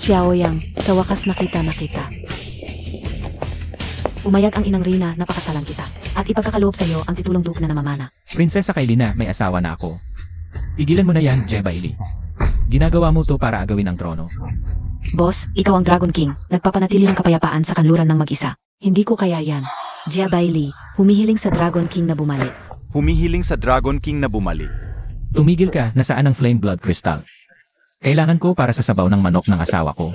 Xiaoyang, sa wakas nakita na kita. Umayag ang inang Rina na pakasalan kita. At ipagkakaloob sa iyo ang titulong Duke na namamana. Prinsesa Kailina, may asawa na ako. Tigilan mo na yan, Jebaili. Ginagawa mo to para agawin ang trono. Boss, ikaw ang Dragon King. Nagpapanatili ng kapayapaan sa kanluran ng mag-isa. Hindi ko kaya yan. Jia Bailey, humihiling sa Dragon King na bumalik. Humihiling sa Dragon King na bumalik. Tumigil ka, nasaan ang Flame Blood Crystal? Kailangan ko para sa sabaw ng manok ng asawa ko.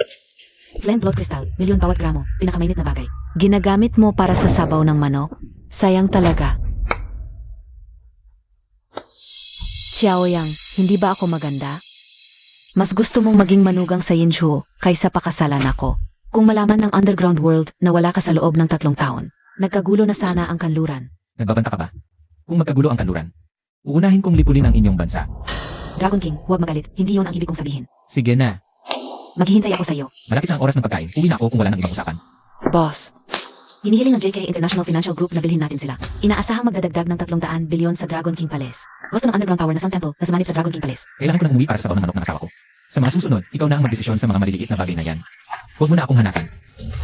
Flame Blood Crystal, milyon bawat gramo, pinakamainit na bagay. Ginagamit mo para sa sabaw ng manok? Sayang talaga. Xiaoyang, hindi ba ako maganda? Mas gusto mong maging manugang sa Yinchuo kaysa pakasalan ako. Kung malaman ng underground world na wala ka sa loob ng 3 taon, nagkagulo na sana ang kanluran. Nagbabanta ka ba? Kung magkagulo ang kanluran, uunahin kong lipulin ang inyong bansa. Dragon King, huwag magalit, hindi yon ang ibig kong sabihin. Sige na, Maghihintay ako sa iyo. malapit na ang oras ng pagkain. Uwi na ako kung wala nang ibang usapan. Boss. Hinihiling ng JK International Financial Group na bilhin natin sila. Inaasahang magdadagdag ng 300 bilyon sa Dragon King Palace. Gusto ng underground power na Sun Temple na sumanib sa Dragon King Palace. Kailangan ko nang umuwi para sa sabaw ng manok ng asawa ko. Sa mga susunod, ikaw na ang magdesisyon sa mga maliliit na bagay na yan. Huwag mo na akong hanapin.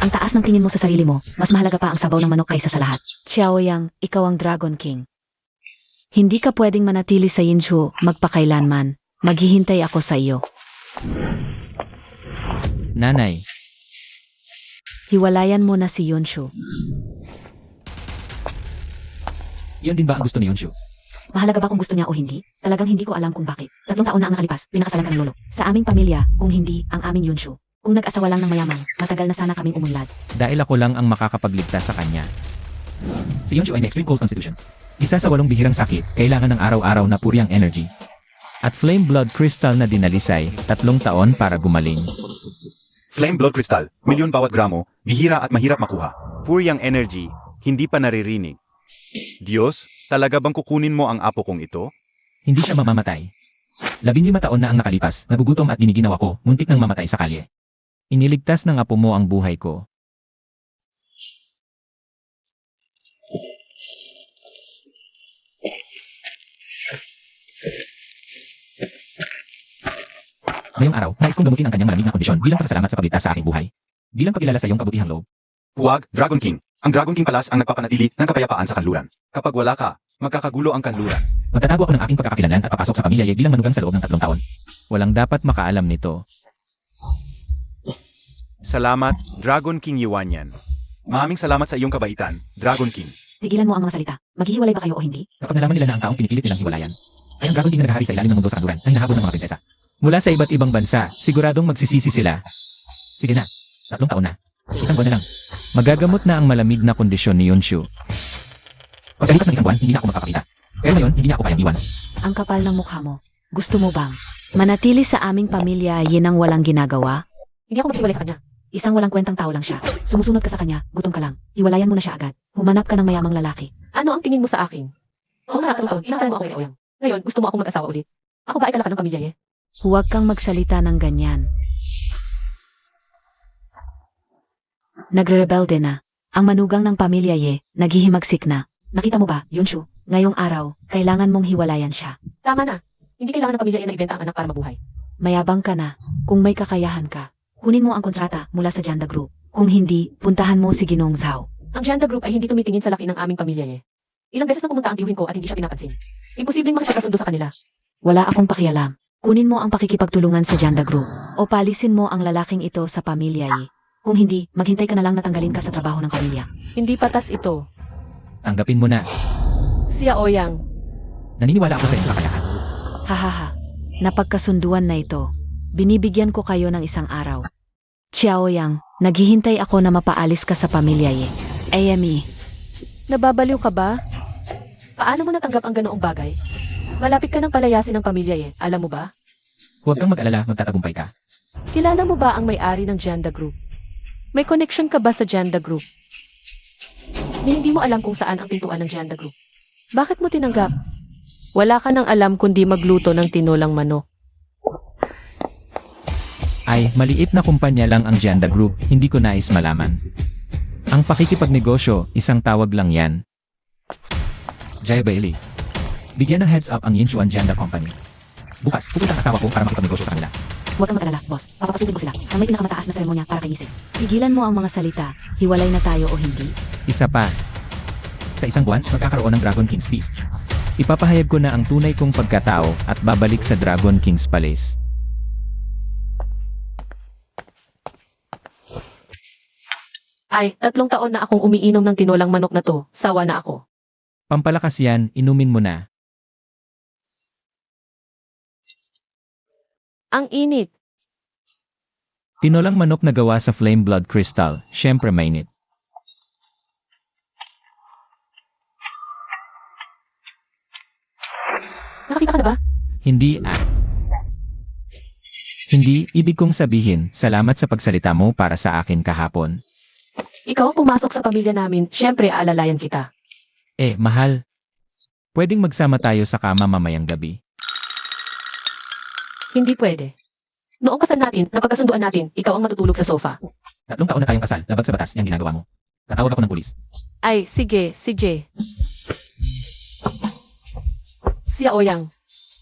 Ang taas ng tingin mo sa sarili mo, mas mahalaga pa ang sabaw ng manok kaysa sa lahat. Xiaoyang, ikaw ang Dragon King. Hindi ka pwedeng manatili sa Yinchuo magpakailanman. Maghihintay ako sa iyo. Nanay, Hiwalayan mo na si Yunshu. yun din ba ang gusto ni Yonshu? Mahalaga ba kung gusto niya o hindi? Talagang hindi ko alam kung bakit. 3 taon na ang nakalipas, pinakasalan ka ng lolo. Sa aming pamilya, kung hindi, ang aming Yunshu. Kung nag-asawa lang ng mayaman, matagal na sana kaming umunlad. Dahil ako lang ang makakapagligtas sa kanya. Si Yonshu ay may extreme cold constitution. Isa sa 8 bihirang sakit, kailangan ng araw-araw na puryang energy. At Flame Blood Crystal na dinalisay, 3 taon para gumaling. Flame Blood Crystal, milyon bawat gramo, bihira at mahirap makuha. Puryang energy, hindi pa naririnig. Diyos, talaga bang kukunin mo ang apo kong ito? Hindi siya mamamatay. 15 taon na ang nakalipas, nagugutom at giniginaw ako, muntik nang mamatay sa kalye. Iniligtas ng apo mo ang buhay ko. Ngayong araw, nais kong gamutin ang kanyang malamig na kondisyon bilang pasasalamat sa pagligtas sa aking buhay. Bilang pagkilala sa iyong kabutihang loob. Huwag, Dragon King. Ang Dragon King Palace ang nagpapanatili ng kapayapaan sa kanluran. Kapag wala ka, magkakagulo ang kanluran. Magtatago ako ng aking pagkakakilanlan at papasok sa pamilya Ye bilang manugang sa loob ng 3 taon. Walang dapat makaalam nito. Salamat, Dragon King Yuanyan. Maraming salamat sa iyong kabaitan, Dragon King. Tigilan mo ang mga salita. Maghihiwalay ba kayo o hindi? Kapag nalaman nila na ang taong pinipilit nilang hiwalayan, ay ang Dragon King na naghahari sa ilalim ng mundo sa kanluran ay nahabol ng mga prinsesa. Mula sa iba't ibang bansa, siguradong magsisisi sila. Sige na, 3 taon na. 1 buwan na lang. Magagamot na ang malamig na kondisyon ni Yonshu. Pagkalipas ng 1 buwan, hindi na ako magpapakita. Pero ngayon, hindi niya ako kayang iwan. Ang kapal ng mukha mo. Gusto mo bang manatili sa aming pamilya yin ang walang ginagawa? Hindi ako maghiwalay sa kanya. Isang walang kwentang tao lang siya. Sumusunod ka sa kanya, gutom ka lang. Hiwalayan mo na siya agad. Humanap ka ng mayamang lalaki. Ano ang tingin mo sa akin? Oo, harap taon. Inasalan mo ako kay Soyang. Ngayon, gusto mo akong mag-asawa ulit. Ako ba ay kalakal ng pamilya, Huwag kang magsalita ng ganyan. Nagre-rebelde na. Ang manugang ng pamilya naghihimagsik na. Nakita mo ba, Yunshu? Ngayong araw, kailangan mong hiwalayan siya. Tama na. Hindi kailangan ng pamilya na ibenta ang anak para mabuhay. Mayabang ka na. Kung may kakayahan ka, kunin mo ang kontrata mula sa Janda Group. Kung hindi, puntahan mo si Ginoong Zhao. Ang Janda Group ay hindi tumitingin sa laki ng aming pamilya, Ilang beses na pumunta ang tiyuhin ko at hindi siya pinapansin. Imposibleng makipagkasundo sa kanila. Wala akong pakialam. Kunin mo ang pakikipagtulungan sa Janda Group. O palisin mo ang lalaking ito sa pamilya Kung hindi, maghintay ka na lang natanggalin ka sa trabaho ng pamilya. Hindi patas ito. Tanggapin mo na. Si Aoyang. Naniniwala ako sa iyong kakayahan. Hahaha. Napagkasunduan na ito. Binibigyan ko kayo ng 1 araw. Xiaoyang, naghihintay ako na mapaalis ka sa pamilya Amy. Nababaliw ka ba? Paano mo natanggap ang ganoong bagay? Malapit ka ng palayasin ng pamilya, Alam mo ba? Huwag kang mag-alala, magtatagumpay ka. Kilala mo ba ang may-ari ng Janda Group? May connection ka ba sa Janda Group? Ni hindi mo alam kung saan ang pintuan ng Janda Group. Bakit mo tinanggap? Wala ka nang alam kundi magluto ng tinolang manok. Ay, maliit na kumpanya lang ang Janda Group, hindi ko nais malaman. Ang pakikipagnegosyo, isang tawag lang yan. Jai Bailey. Bigyan ng heads up ang Yinchuan Janda Company. Bukas, pupunta ang asawa ko para makipagnegosyo sa kanila. Huwag kang mag-alala, boss. Papapasukin ko sila. Ang may pinakamataas na seremonya para kay Mrs. Tigilan mo ang mga salita. Hiwalay na tayo o hindi. Isa pa. Sa isang buwan, magkakaroon ng Dragon King's Feast. Ipapahayag ko na ang tunay kong pagkatao at babalik sa Dragon King's Palace. Ay, 3 taon na akong umiinom ng tinolang manok na to. Sawa na ako. Pampalakas yan, inumin mo na. Ang init. Tinolang manok na gawa sa flame blood crystal, syempre mainit. Nakakita ka na ba? Hindi Hindi, ibig kong sabihin, salamat sa pagsalita mo para sa akin kahapon. Ikaw ang pumasok sa pamilya namin. Siyempre, aalalayan kita. Mahal. Pwedeng magsama tayo sa kama mamayang gabi. Hindi pwede. Noong kasal natin, napagkasunduan natin, ikaw ang matutulog sa sofa. 3 taon na tayong kasal, labag sa batas, yung ginagawa mo. Tatawag ako ng pulis. Ay, sige, Si Aoyang,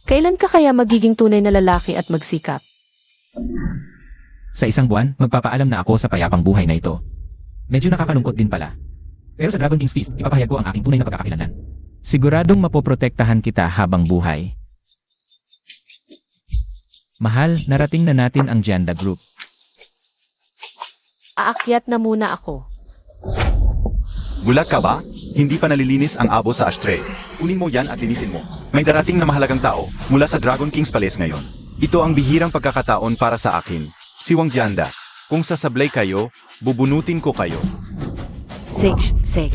kailan ka kaya magiging tunay na lalaki at magsikap? Sa isang buwan, magpapaalam na ako sa payapang buhay na ito. Medyo nakakalungkot din pala. Pero sa Dragon King's Feast, ipapahayag ko ang aking tunay na pagkakakilanlan. Siguradong mapoprotektahan kita habang buhay. Mahal, narating na natin ang Janda Group. Aakyat na muna ako. Bulag ka ba? Hindi pa nalilinis ang abo sa ashtray. Kunin mo yan at linisin mo. May darating na mahalagang tao mula sa Dragon King's Palace ngayon. Ito ang bihirang pagkakataon para sa akin. Si Wang Janda. Kung sasablay kayo, bubunutin ko kayo. Sig.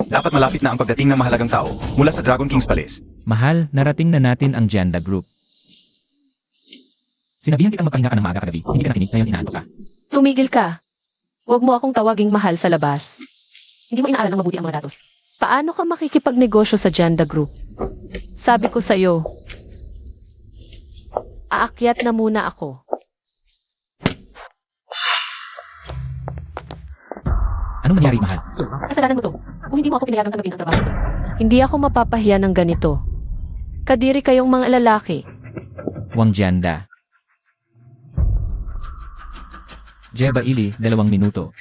Dapat malapit na ang pagdating ng mahalagang tao mula sa Dragon King's Palace. Mahal, narating na natin ang Janda Group. Sinabihan kitang magpahinga ka ng maaga kagabi. Hindi ka nakinig, ngayon inaantok ka. Tumigil ka. Huwag mo akong tawaging mahal sa labas. Hindi mo inaaral ng mabuti ang mga datos. Paano ka makikipagnegosyo sa Janda Group? Sabi ko sa'yo, aakyat na muna ako. Anong nangyari, mahal? Kasalanan mo to. Kung hindi mo ako pinayagang tanggapin ang trabaho ko. Hindi ako mapapahiya ng ganito. Kadiri kayong mga lalaki. Wang Janda. Jeba Ili, 2 minuto.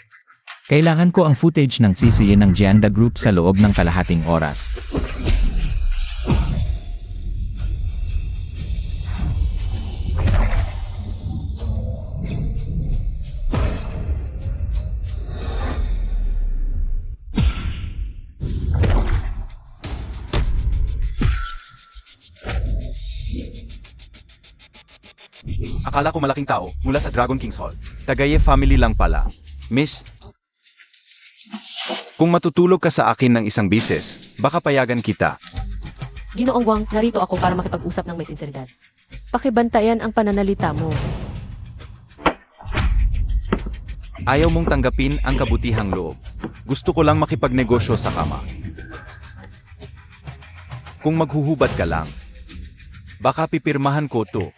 Kailangan ko ang footage ng sisiyin ng Janda Group sa loob ng kalahating oras. Akala ko malaking tao mula sa Dragon King's Hall. Tagaye family lang pala. Miss, kung matutulog ka sa akin ng isang bises, baka payagan kita. Ginoong Wang, narito ako para makipag-usap ng may sinseridad. Pakibantayan ang pananalita mo. Ayaw mong tanggapin ang kabutihang loob. Gusto ko lang makipagnegosyo sa kama. Kung maghuhubad ka lang, baka pipirmahan ko to.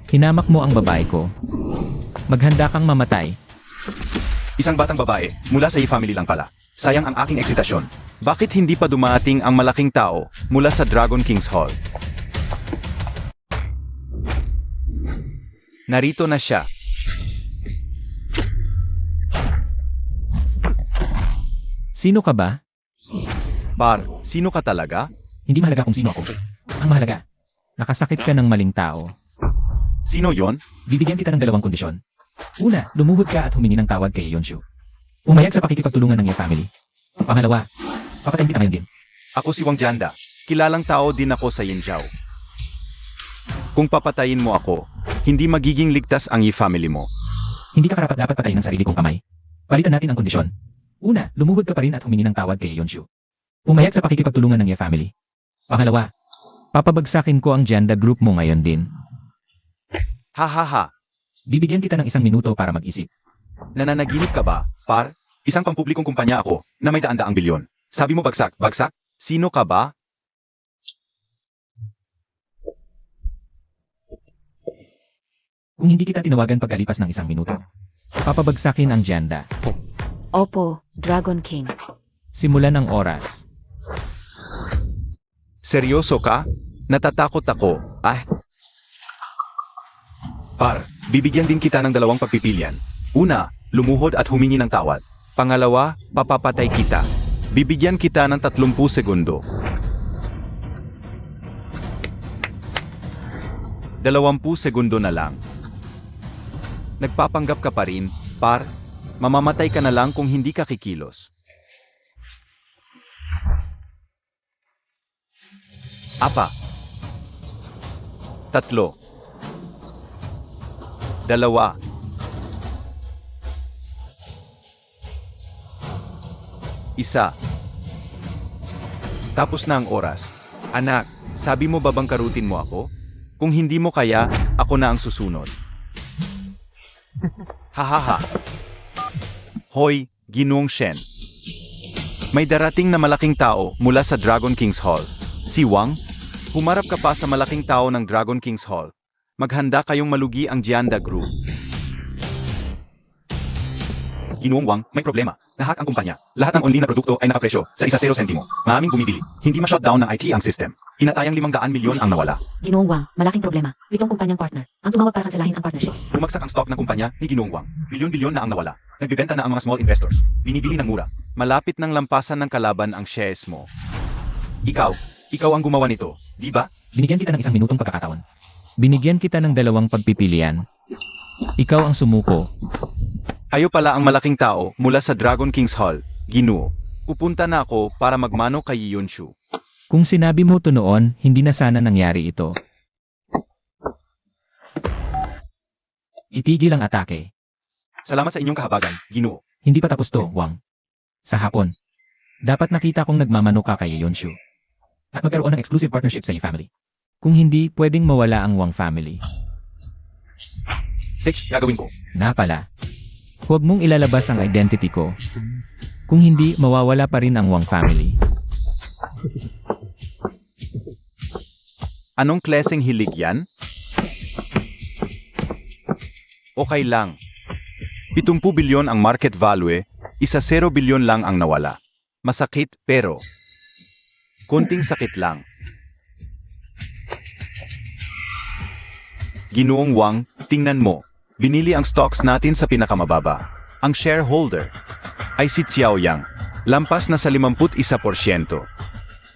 Hinamak mo ang babae ko. Maghanda kang mamatay. Isang batang babae, mula sa family lang pala. Sayang ang aking eksitasyon. Bakit hindi pa dumating ang malaking tao mula sa Dragon King's Hall? Narito na siya. Sino ka ba? Bar, sino ka talaga? Hindi mahalaga kung sino ako. Ang mahalaga, nakasakit ka ng maling tao. Sino yon? Bibigyan kita ng 2 kondisyon. Una, lumuhod ka at humingi ng tawad kay Yonshu. Umayag sa pakikipagtulungan ng iyong family. Pangalawa, papatayin kita ngayon din. Ako si Wang Janda. Kilalang tao din ako sa Yinzhou. Kung papatayin mo ako, hindi magiging ligtas ang family mo. Hindi ka karapat dapat patayin ng sarili kong kamay. Palitan natin ang kondisyon. Una, lumuhod ka pa rin at humingi ng tawad kay Yonshu. Umayag sa pakikipagtulungan ng iyong family. Pangalawa, papabagsakin ko ang Janda Group mo ngayon din. Ha ha ha. Bibigyan kita ng 1 minuto para mag-isip. Nananaginip ka ba, par? Isang pampublikong kumpanya ako na may daan-daang bilyon. Sabi mo bagsak, bagsak? Sino ka ba? Kung hindi kita tinawagan pagkalipas ng 1 minuto, papabagsakin ang Janda. Opo, Dragon King. Simulan ang oras. Seryoso ka? Natatakot ako. Par, bibigyan din kita ng 2 pagpipilian. Una, lumuhod at humingi ng tawad. Pangalawa, papapatay kita. Bibigyan kita ng 30 segundo. 20 segundo na lang. Nagpapanggap ka pa rin, par? Mamamatay ka na lang kung hindi ka kikilos. 4, 3, 2, 1. Tapos na ang oras. Anak, sabi mo ba bangkarutin mo ako? Kung hindi mo kaya, ako na ang susunod. Hahaha. Hoy, Ginoong Shen. May darating na malaking tao mula sa Dragon King's Hall. Si Wang? Humarap ka pa sa malaking tao ng Dragon King's Hall. Maghanda kayong malugi ang Jianda Group. Ginoong Wang, may problema. Nahack ang kumpanya. Lahat ng online na produkto ay nakapresyo sa 0 sentimo. Maraming bumibili. Hindi ma-shutdown ng IT ang system. Hinatayang 500 milyon ang nawala. Ginoong Wang, malaking problema. Itong kumpanyang partner. Ang tumawag para kanselahin ang partnership. Bumagsak ang stock ng kumpanya ni Ginoong Wang. Bilyon-bilyon na ang nawala. Nagbibenta na ang mga small investors. Binibili ng mura. Malapit ng lampasan ng kalaban ang shares mo. Ikaw ang gumawa nito, di ba? Binigyan kita ng 1 minutong pagkakataon. Binigyan kita ng 2 pagpipilian. Ikaw ang sumuko. Kayo pala ang malaking tao mula sa Dragon King's Hall, Ginoo. Pupunta na ako para magmano kay Yonshu. Kung sinabi mo to noon, hindi na sana nangyari ito. Itigil ang atake. Salamat sa inyong kahabagan, Ginoo. Hindi pa tapos to, Wang. Sa hapon, dapat nakita kong nagmamano ka kay Yonshu. At magkaroon ng exclusive partnership sa iyong family. Kung hindi, pwedeng mawala ang Wang family. 6, gagawin ko. Na pala. Huwag mong ilalabas ang identity ko. Kung hindi, mawawala pa rin ang Wang family. Anong klaseng hilig yan? Okay lang. 70 bilyon ang market value, 0 bilyon lang ang nawala. Masakit pero konting sakit lang. Ginoong Wang, tingnan mo. Binili ang stocks natin sa pinakamababa. Ang shareholder ay si Xiao Yang. Lampas na sa 51%.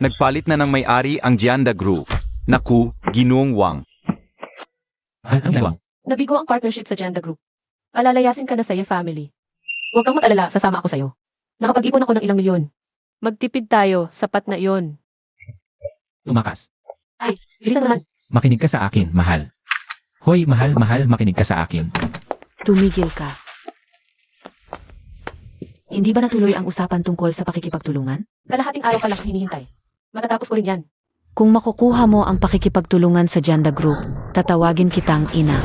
Nagpalit na ng may-ari ang Jianda Group. Naku, Ginoong Wang. Ang Wang. Nabigo ang partnership sa Janda Group. Alalayasin ka na sa iyong family. Huwag kang mag-alala, sasama ako sa'yo. Nakapag-ipon ako ng ilang milyon. Magtipid tayo, sapat na iyon. Tumakas. Bilisan naman. Makinig ka sa akin, mahal. Hoy, mahal, makinig ka sa akin. Tumigil ka. Hindi ba natuloy ang usapan tungkol sa pakikipagtulungan? Kalahating araw ka lang hinihintay. Matatapos ko rin yan. Kung makukuha mo ang pakikipagtulungan sa Janda Group, tatawagin kitang ina.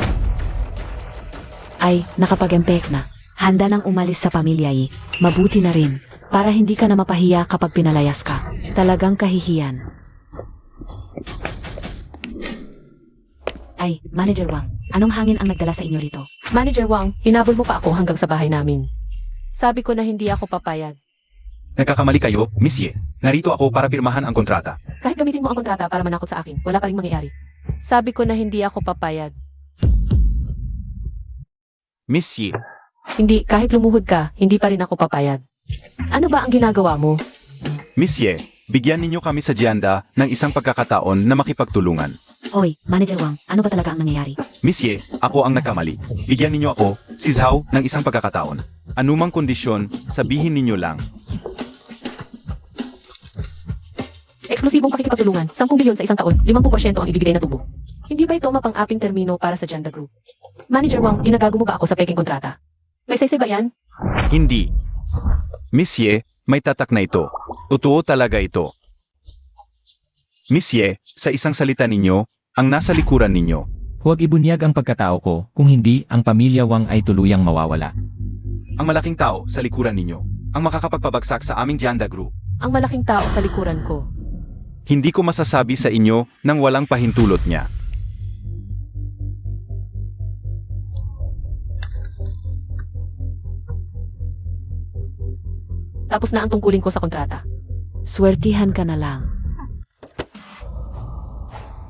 Ay, nakapag-empek na. Handa nang umalis sa pamilya eh. Mabuti na rin. Para hindi ka na mapahiya kapag pinalayas ka. Talagang kahihiyan. Ay, Manager Wang, anong hangin ang nagdala sa inyo rito? Manager Wang, hinabol mo pa ako hanggang sa bahay namin. Sabi ko na hindi ako papayag. Nagkakamali kayo, Monsieur. Narito ako para pirmahan ang kontrata. Kahit gamitin mo ang kontrata para manakot sa akin, wala pa rin mangyayari. Sabi ko na hindi ako papayag. Monsieur, Hindi, kahit lumuhod ka, hindi pa rin ako papayag. Ano ba ang ginagawa mo? Monsieur, bigyan ninyo kami sa Jianda ng isang pagkakataon na makipagtulungan. Hoy, Manager Wang, ano ba talaga ang nangyayari? Monsieur, ako ang nagkamali. Bigyan ninyo ako, si Zhao, ng isang pagkakataon. Anumang kondisyon, sabihin ninyo lang. Eksklusibong pakikipagtulungan, 10 bilyon sa isang taon, 50% ang ibibigay na tubo. Hindi ba ito mapang-aping termino para sa Janda Group? Manager Wang, ginagago mo ba ako sa peking kontrata? May saysay ba yan? Hindi. Monsieur, may tatak na ito. Totoo talaga ito. Monsieur, sa isang salita ninyo, ang nasa likuran ninyo. Huwag ibunyag ang pagkatao ko, kung hindi, ang pamilya Wang ay tuluyang mawawala. Ang malaking tao sa likuran ninyo. Ang makakapagpabagsak sa aming Jianda Group. Ang malaking tao sa likuran ko. Hindi ko masasabi sa inyo nang walang pahintulot niya. Tapos na ang tungkulin ko sa kontrata. Swertihan ka na lang.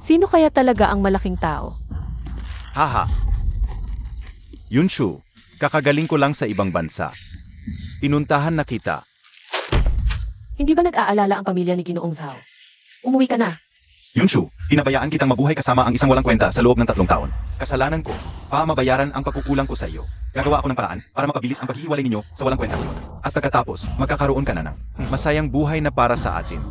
Sino kaya talaga ang malaking tao? Haha. Yunshu, kakagaling ko lang sa ibang bansa. Pinuntahan na kita. Hindi ba nag-aalala ang pamilya ni Ginoong Zhao? Umuwi ka na. Yunshu, pinabayaan kitang mabuhay kasama ang isang walang kwenta sa loob ng 3 taon. Kasalanan ko, mabayaran ang pagkukulang ko sa iyo. Gagawa ako ng paraan para mapabilis ang paghihiwalay ninyo sa walang kwenta. At pagkatapos, magkakaroon ka na ng masayang buhay na para sa atin.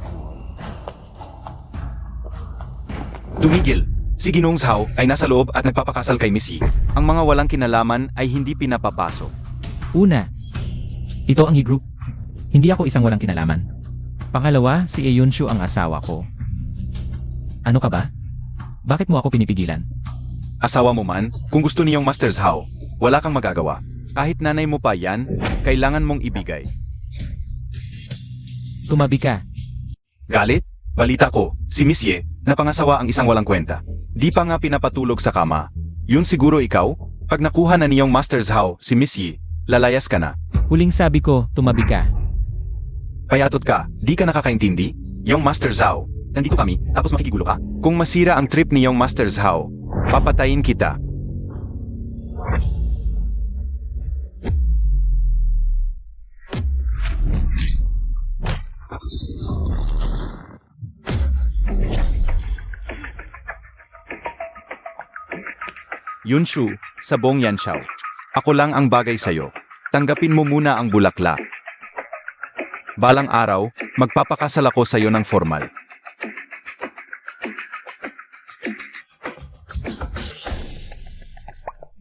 Tumigil! Si Ginoong Zhao ay nasa loob at nagpapakasal kay Miss Yi. Ang mga walang kinalaman ay hindi pinapapasok. Una, ito ang He-group. Hindi ako isang walang kinalaman. Pangalawa, si Yunshu ang asawa ko. Ano ka ba? Bakit mo ako pinipigilan? Asawa mo man, kung gusto niyong Master Zhao, wala kang magagawa. Kahit nanay mo pa yan, kailangan mong ibigay. Tumabi ka. Galit? Balita ko, si Miss Ye, napangasawa ang isang walang kwenta. Di pa nga pinapatulog sa kama. Yun siguro ikaw? Pag nakuha na niyong Master Zhao, si Miss Ye, lalayas ka na. Huling sabi ko, tumabi ka. Payatot ka, di ka nakakaintindi? Yung Master Zhao, nandito kami, tapos makikigulo ka? Kung masira ang trip niyong Master Zhao, papatayin kita. Yunshu, sabong yan siyaw. Ako lang ang bagay sa'yo. Tanggapin mo muna ang bulaklak. Balang araw, magpapakasal ako sa'yo ng formal.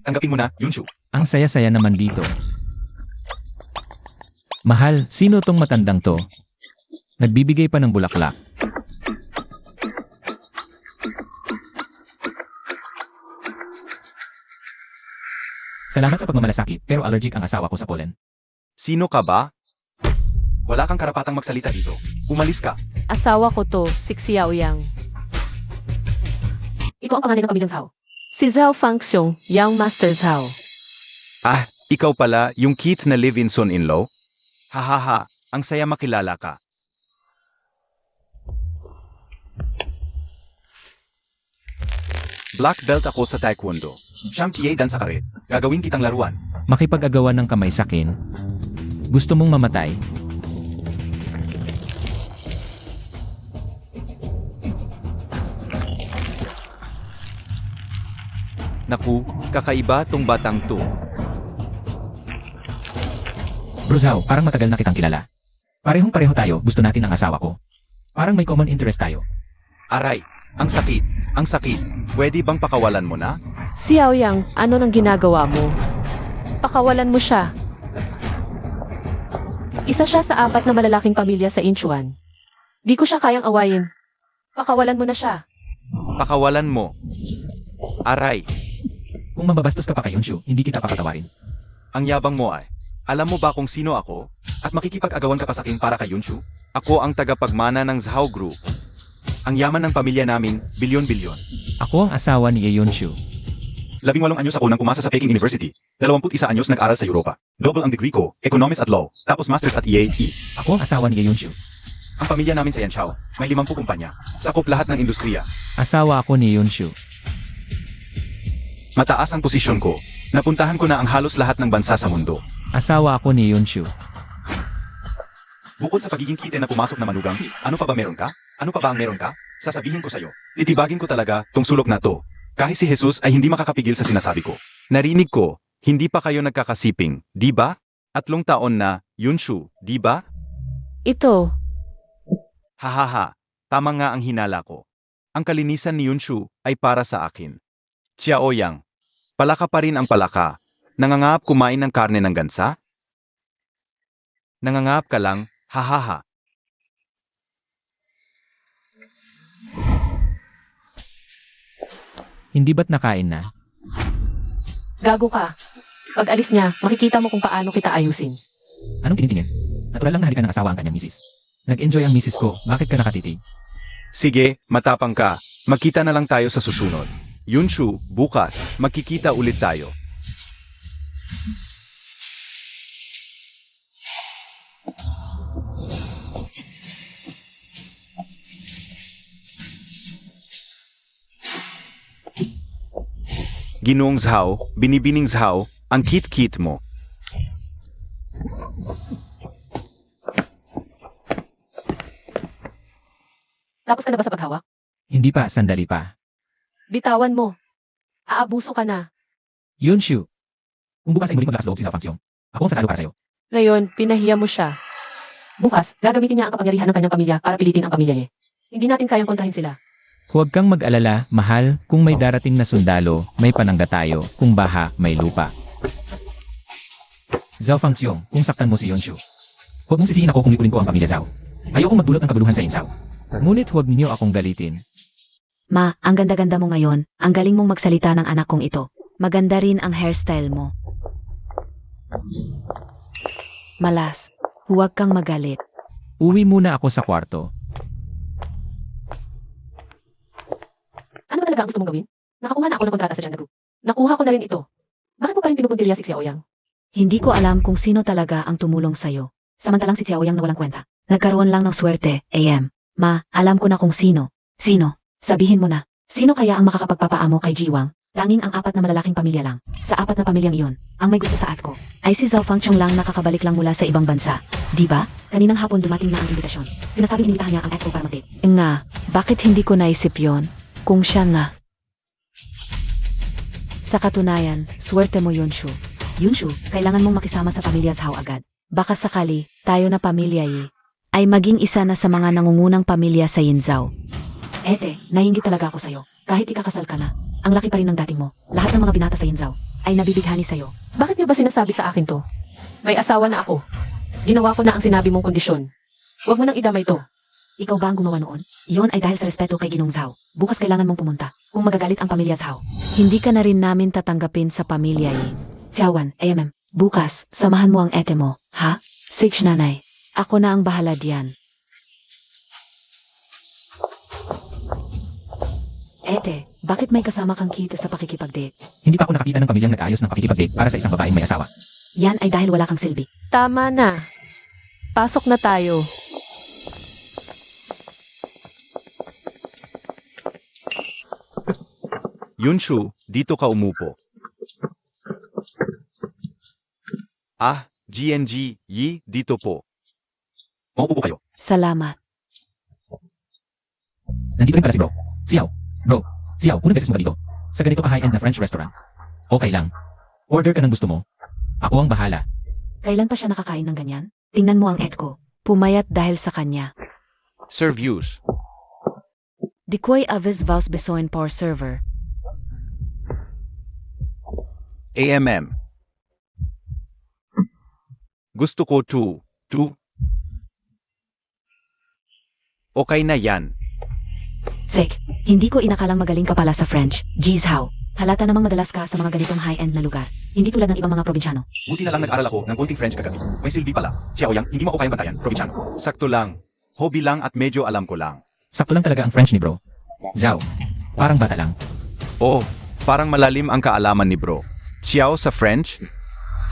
Tanggapin mo na, Yunshu. Ang saya-saya naman dito. Mahal, sino tong matandang to? Nagbibigay pa ng bulaklak. Salamat sa pagmamalasakit, pero allergic ang asawa ko sa pollen. Sino ka ba? Wala kang karapatang magsalita dito. Umalis ka. Asawa ko to, si Xiao Yang. Ito ang pangalan ng pamilyang Zhao. Si Zhao Fangxiong, Yang Master Zhao. Ah, ikaw pala, yung Keith na live-in son-in-law? Hahaha, ang saya makilala ka. Black belt ako sa taekwondo. Siyang PA dan sa karet. Gagawin kitang laruan. Makipag-agawan ng kamay sakin. Gusto mong mamatay? Naku, kakaiba tong batang to. Bro Zhao, parang matagal na kitang kilala. Parehong-pareho tayo, gusto natin ang asawa ko. Parang may common interest tayo. Aray, ang sakit, ang sakit. Pwede bang pakawalan mo na? Xiao Yang, ano nang ginagawa mo? Pakawalan mo siya. Isa siya sa 4 na malalaking pamilya sa Inchuan. Di ko siya kayang awayin. Pakawalan mo na siya. Pakawalan mo. Aray, Kung mababastos ka pa kay Yunshu, hindi kita papatawarin. ang yabang mo ay. Alam mo ba kung sino ako? At makikipag-agawan ka pa sa akin para kay Yunshu? Ako ang tagapagmana ng Zhao Group. Ang yaman ng pamilya namin, bilyon-bilyon. Ako ang asawa ni Yunshu. 18 anyos ako nang pumasa sa Peking University. 21 anyos nag-aral sa Europa. Double ang degree ko, Economics at Law, tapos Masters at EAE. Ako ang asawa ni Yunshu. Ang pamilya namin sa Yanchao, may 50 kumpanya. Sakop lahat ng industriya. Asawa ako ni Yunshu. Mataas ang posisyon ko. Napuntahan ko na ang halos lahat ng bansa sa mundo. Asawa ako ni Yunshu. Bukod sa pagiging kite na pumasok na manugang, ano pa ba meron ka? Ano pa ba ang meron ka? Sasabihin ko sa'yo. Titibagin ko talaga tong sulok na to. Kahit si Jesus ay hindi makakapigil sa sinasabi ko. Narinig ko, hindi pa kayo nagkakasiping, di ba? 3 taon na, Yunshu, di ba? Ito, Hahaha, tama nga ang hinala ko. Ang kalinisan ni Yunshu ay para sa akin. Xiao Yang, palaka pa rin ang palaka. Nangangahap kumain ng karne ng gansa? Nangangahap ka lang, hahaha. Hindi ba't nakain na? gago ka. Pag alis niya, makikita mo kung paano kita ayusin. Anong tinitingin? Natural lang na halikan ng asawa ang kanyang misis. Nag-enjoy ang misis ko, bakit ka nakatitig? Sige, matapang ka. Magkita na lang tayo sa susunod. Yunshu, bukas, magkikita ulit tayo. Ginoong Zhao, binibining Zhao, ang kit-kit mo. Tapos ka na ba sa paghawak? Hindi pa, sandali pa. Bitawan mo. Aabuso ka na. Yunshu, kung bukas ay muling maglakas loob si Zhao Fangxiong, ako ang sasalo para sa'yo. Ngayon, pinahiya mo siya. Bukas, gagamitin niya ang kapangyarihan ng kanyang pamilya para pilitin ang pamilya niya. Hindi natin kayang kontrahin sila. Huwag kang mag-alala, mahal, kung may darating na sundalo, may panangga tayo, kung baha, may lupa. Zhao Fangxiong, kung saktan mo si Yunshu, huwag mong sisihin ako kung lipunin ko ang pamilya Zhao. Ayokong magdulot ng kabuluhan sa insaw. Ngunit huwag niyo akong galitin. Ma, ang ganda-ganda mo ngayon. Ang galing mong magsalita ng anak kong ito. Maganda rin ang hairstyle mo. Malas, huwag kang magalit. Uwi muna ako sa kwarto. Ano ba talaga ang gusto mong gawin? Nakakuha na ako ng kontrata sa Janda Group. Nakuha ko na rin ito. Bakit mo pa rin pinupuntirya si Xiaoyang? Hindi ko alam kung sino talaga ang tumulong sa'yo. Samantalang si Xiaoyang na walang kwenta. Nagkaroon lang ng swerte, AM. Ma, alam ko na kung sino. Sino? Sabihin mo na. Sino kaya ang makakapagpapaamo kay Jiwang? Tanging ang 4 na malalaking pamilya lang. Sa 4 na pamilyang iyon, ang may gusto sa Atko ay si Zhao Fangxiong lang nakakabalik lang mula sa ibang bansa. Di ba? Kaninang hapon dumating na ang imbitasyon. Sinasabing inimbitahan niya ang Atko para mag-date. Nga, bakit hindi ko naisip yon? Kung siya nga. Sa katunayan, swerte mo Yunshu. Yunshu, kailangan mong makisama sa pamilya Zhao agad. Baka sakali, tayo na pamilya ay maging isa na sa mga nangungunang pamilya sa Yinzhao. Ete, nainggit talaga ako sa'yo. Kahit ikakasal ka na, ang laki pa rin ng dating mo. Lahat ng mga binata sa Yinzhao ay nabibighani sa'yo. Bakit niyo ba sinasabi sa akin to? May asawa na ako. Ginawa ko na ang sinabi mong kondisyon. Huwag mo nang idamay to. Ikaw ba ang gumawa noon? Iyon ay dahil sa respeto kay Ginong Zhao. Bukas kailangan mong pumunta. Kung magagalit ang pamilya Zhao, hindi ka na rin namin tatanggapin sa pamilya Xiaowan, AMM, bukas, samahan mo ang ete mo, ha? Sage nanay, ako na ang bahala diyan. Ete, bakit may kasama kang kita sa pakikipag-date? Hindi pa ako nakakita ng pamilyang nag-ayos ng pakikipag-date para sa isang babaeng may asawa. Yan ay dahil wala kang silbi. Tama na. Pasok na tayo. Yunshu, dito ka umupo. Ah, GNG, Yi, dito po. Maupo po kayo. Salamat. Nandito rin pala si Bro. Xiao. Bro. Xiao, unang beses mo ba dito? Sa ganito ka high-end na French restaurant. Okay lang. Order ka ng gusto mo. Ako ang bahala. Kailan pa siya nakakain ng ganyan? Tingnan mo ang etko. Pumayat dahil sa kanya. Sir Views. Di ko'y avis vaus besoin por server. AMM. Gusto ko 2. Okay na yan. Sek, hindi ko inakalang magaling ka pala sa French. Jeez how. Halata namang madalas ka sa mga ganitong high-end na lugar. Hindi tulad ng ibang mga probinsyano. Buti na lang nag-aral ako ng konting French kagabi. May silbi pala. Xiaoyang, hindi mo ako kayang bantayan, probinsyano. Sakto lang. Hobby lang at medyo alam ko lang. Sakto lang talaga ang French ni Bro. Zhao. Parang bata lang. Oo, parang malalim ang kaalaman ni bro. Xiao sa French?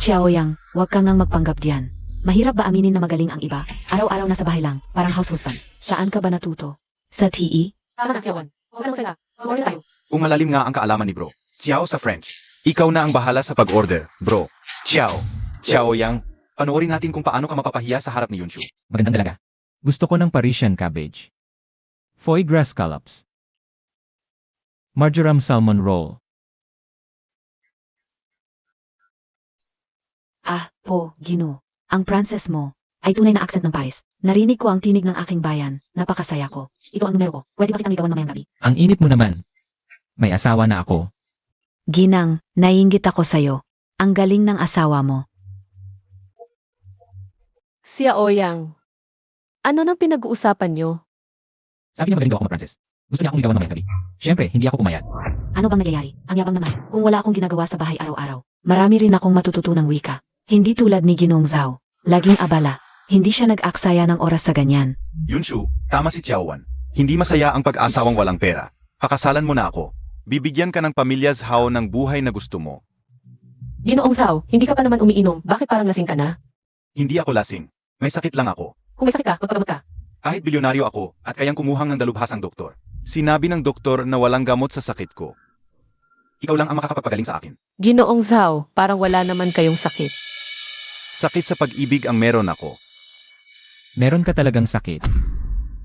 Xiaoyang, huwag kang ngang magpanggap diyan. Mahirap ba aminin na magaling ang iba? Araw-araw nasa bahay lang, parang house husband. Saan ka ba natuto? Sa TE? Tama na, Xiaowan. Huwag ka nang sila. Mag-order tayo. Kung malalim nga ang kaalaman ni bro. Xiao sa French. Ikaw na ang bahala sa pag-order, bro. Xiao. Xiaoyang, panoorin natin kung paano ka mapapahiya sa harap ni Yunshu. Magandang dalaga. Gusto ko ng Parisian cabbage. Foie gras scallops. Marjoram salmon roll. Gino. Ang Frances mo ay tunay na accent ng Paris. Narinig ko ang tinig ng aking bayan. Napakasaya ko. Ito ang numero ko. Pwede ba kitang ligawan mamayang gabi? Ang init mo naman. May asawa na ako. Ginang, naiinggit ako sa'yo. Ang galing ng asawa mo. Xiaoyang. Ano nang pinag-uusapan niyo? Sabi niya magaling daw ako mag-Francis. Gusto niya akong ligawan mamayang gabi. Siyempre, hindi ako pumayag. Ano bang nangyayari? Ang yabang naman. Kung wala akong ginagawa sa bahay araw-araw, marami rin akong matututunang wika. Hindi tulad ni Ginong Zhao. Laging abala. Hindi siya nag-aksaya ng oras sa ganyan. Yunshu, tama si Xiaowan. Hindi masaya ang pag-asawang walang pera. Pakasalan mo na ako. Bibigyan ka ng pamilya Zhao ng buhay na gusto mo. Ginoong Zhao, hindi ka pa naman umiinom. Bakit parang lasing ka na? Hindi ako lasing. May sakit lang ako. Kung may sakit ka, magpagamot ka. Kahit bilyonaryo ako at kayang kumuhang ng dalubhasang doktor. Sinabi ng doktor na walang gamot sa sakit ko. Ikaw lang ang makakapagpagaling sa akin. Ginoong Zhao, parang wala naman kayong sakit. Sakit sa pag-ibig ang meron ako. Meron ka talagang sakit.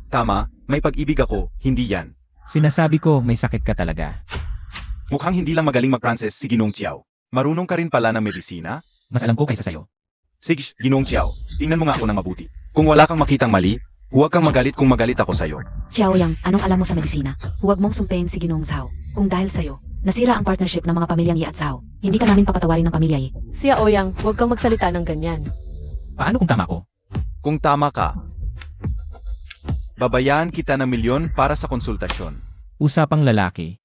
Tama, may pag-ibig ako, hindi yan. Sinasabi ko may sakit ka talaga. Mukhang hindi lang magaling mag-Frances si Ginong Chiao. Marunong ka rin pala ng medisina? Mas alam ko kaysa sayo. Sige, Ginong Chiao, tingnan mo nga ako ng mabuti. Kung wala kang makitang mali, huwag kang magalit kung magalit ako sa'yo. Xiaoyang, anong alam mo sa medisina? Huwag mong sumpehin si Ginoong Zhao. Kung dahil sa'yo, nasira ang partnership ng mga pamilyang Yi at Zhao. Hindi ka namin papatawarin ng pamilya Yi. Sia Oyang, huwag kang magsalita ng ganyan. Paano kung tama ko? Kung tama ka, babayaan kita ng milyon para sa konsultasyon. Usapang lalaki.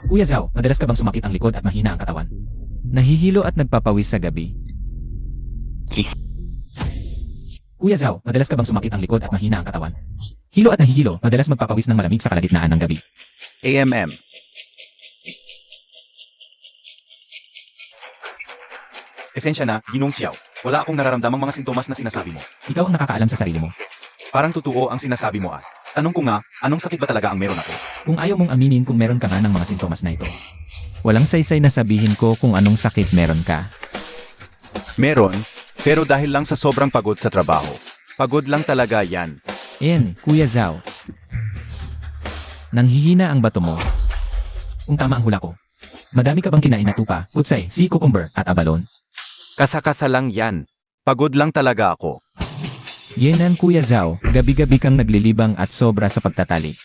Kuya Zhao, madalas ka bang sumakit ang likod at mahina ang katawan? Nahihilo at nagpapawis sa gabi? Kuya Zhao, madalas ka bang sumakit ang likod at mahina ang katawan? Hilo at nahihilo, madalas magpapawis ng malamig sa kalagitnaan ng gabi. AMM. Esensya na, Ginong Chiao. Wala akong nararamdamang mga sintomas na sinasabi mo. Ikaw ang nakakaalam sa sarili mo. Parang totoo ang sinasabi mo ah. Tanong ko nga, anong sakit ba talaga ang meron ako? Kung ayaw mong aminin kung meron ka nga ng mga sintomas na ito. Walang saysay na sabihin ko kung anong sakit meron ka. Meron, pero dahil lang sa sobrang pagod sa trabaho. Pagod lang talaga yan. Kuya Zhao. Nanghihina ang bato mo. Kung tama ang hula ko. Madami ka bang kinain na tupa, kutsay, sea cucumber at abalon? Kasa-kasa lang yan. Pagod lang talaga ako. Yenan Kuya Zhao, gabi-gabi kang naglilibang at sobra sa pagtatalik.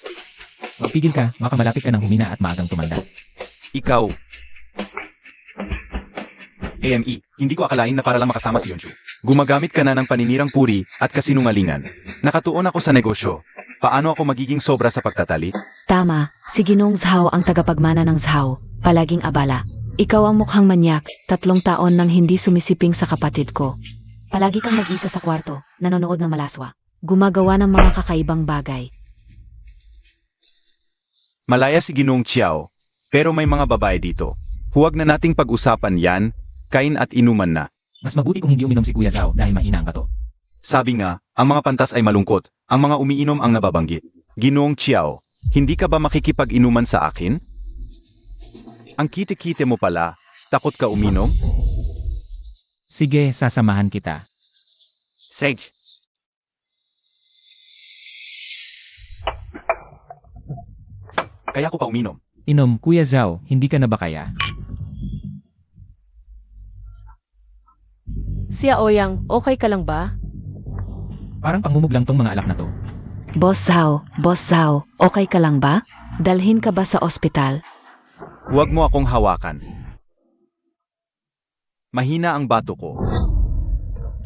Magpigil ka, baka malapit ka ng humina at maagang tumanda. Ikaw. AME, hindi ko akalain na para lang makasama si Yonshu. Gumagamit ka na ng paninirang puri at kasinungalingan. Nakatuon ako sa negosyo. Paano ako magiging sobra sa pagtatalik? Tama, si Ginoong Zhao ang tagapagmana ng Zhao. Palaging abala. Ikaw ang mukhang manyak, 3 taon nang hindi sumisiping sa kapatid ko. Palagi kang mag-isa sa kwarto, nanonood ng malaswa. Gumagawa ng mga kakaibang bagay. Malaya si Ginong Chiao. Pero may mga babae dito. Huwag na nating pag-usapan yan, kain at inuman na. Mas mabuti kung hindi uminom si Kuya Zhao dahil mahina ang bato. Sabi nga, ang mga pantas ay malungkot, ang mga umiinom ang nababanggit. Ginong Chiao, hindi ka ba makikipag-inuman sa akin? Ang kite-kite mo pala, takot ka uminom? Sige, sasamahan kita. Sage. Kaya ko pa uminom. Inom, Kuya Zhao, hindi ka na ba kaya? Sia Oyang, okay ka lang ba? Parang pangmumog lang tong mga alak na to. Boss Zhao, okay ka lang ba? Dalhin ka ba sa ospital? Huwag mo akong hawakan. Mahina ang bato ko.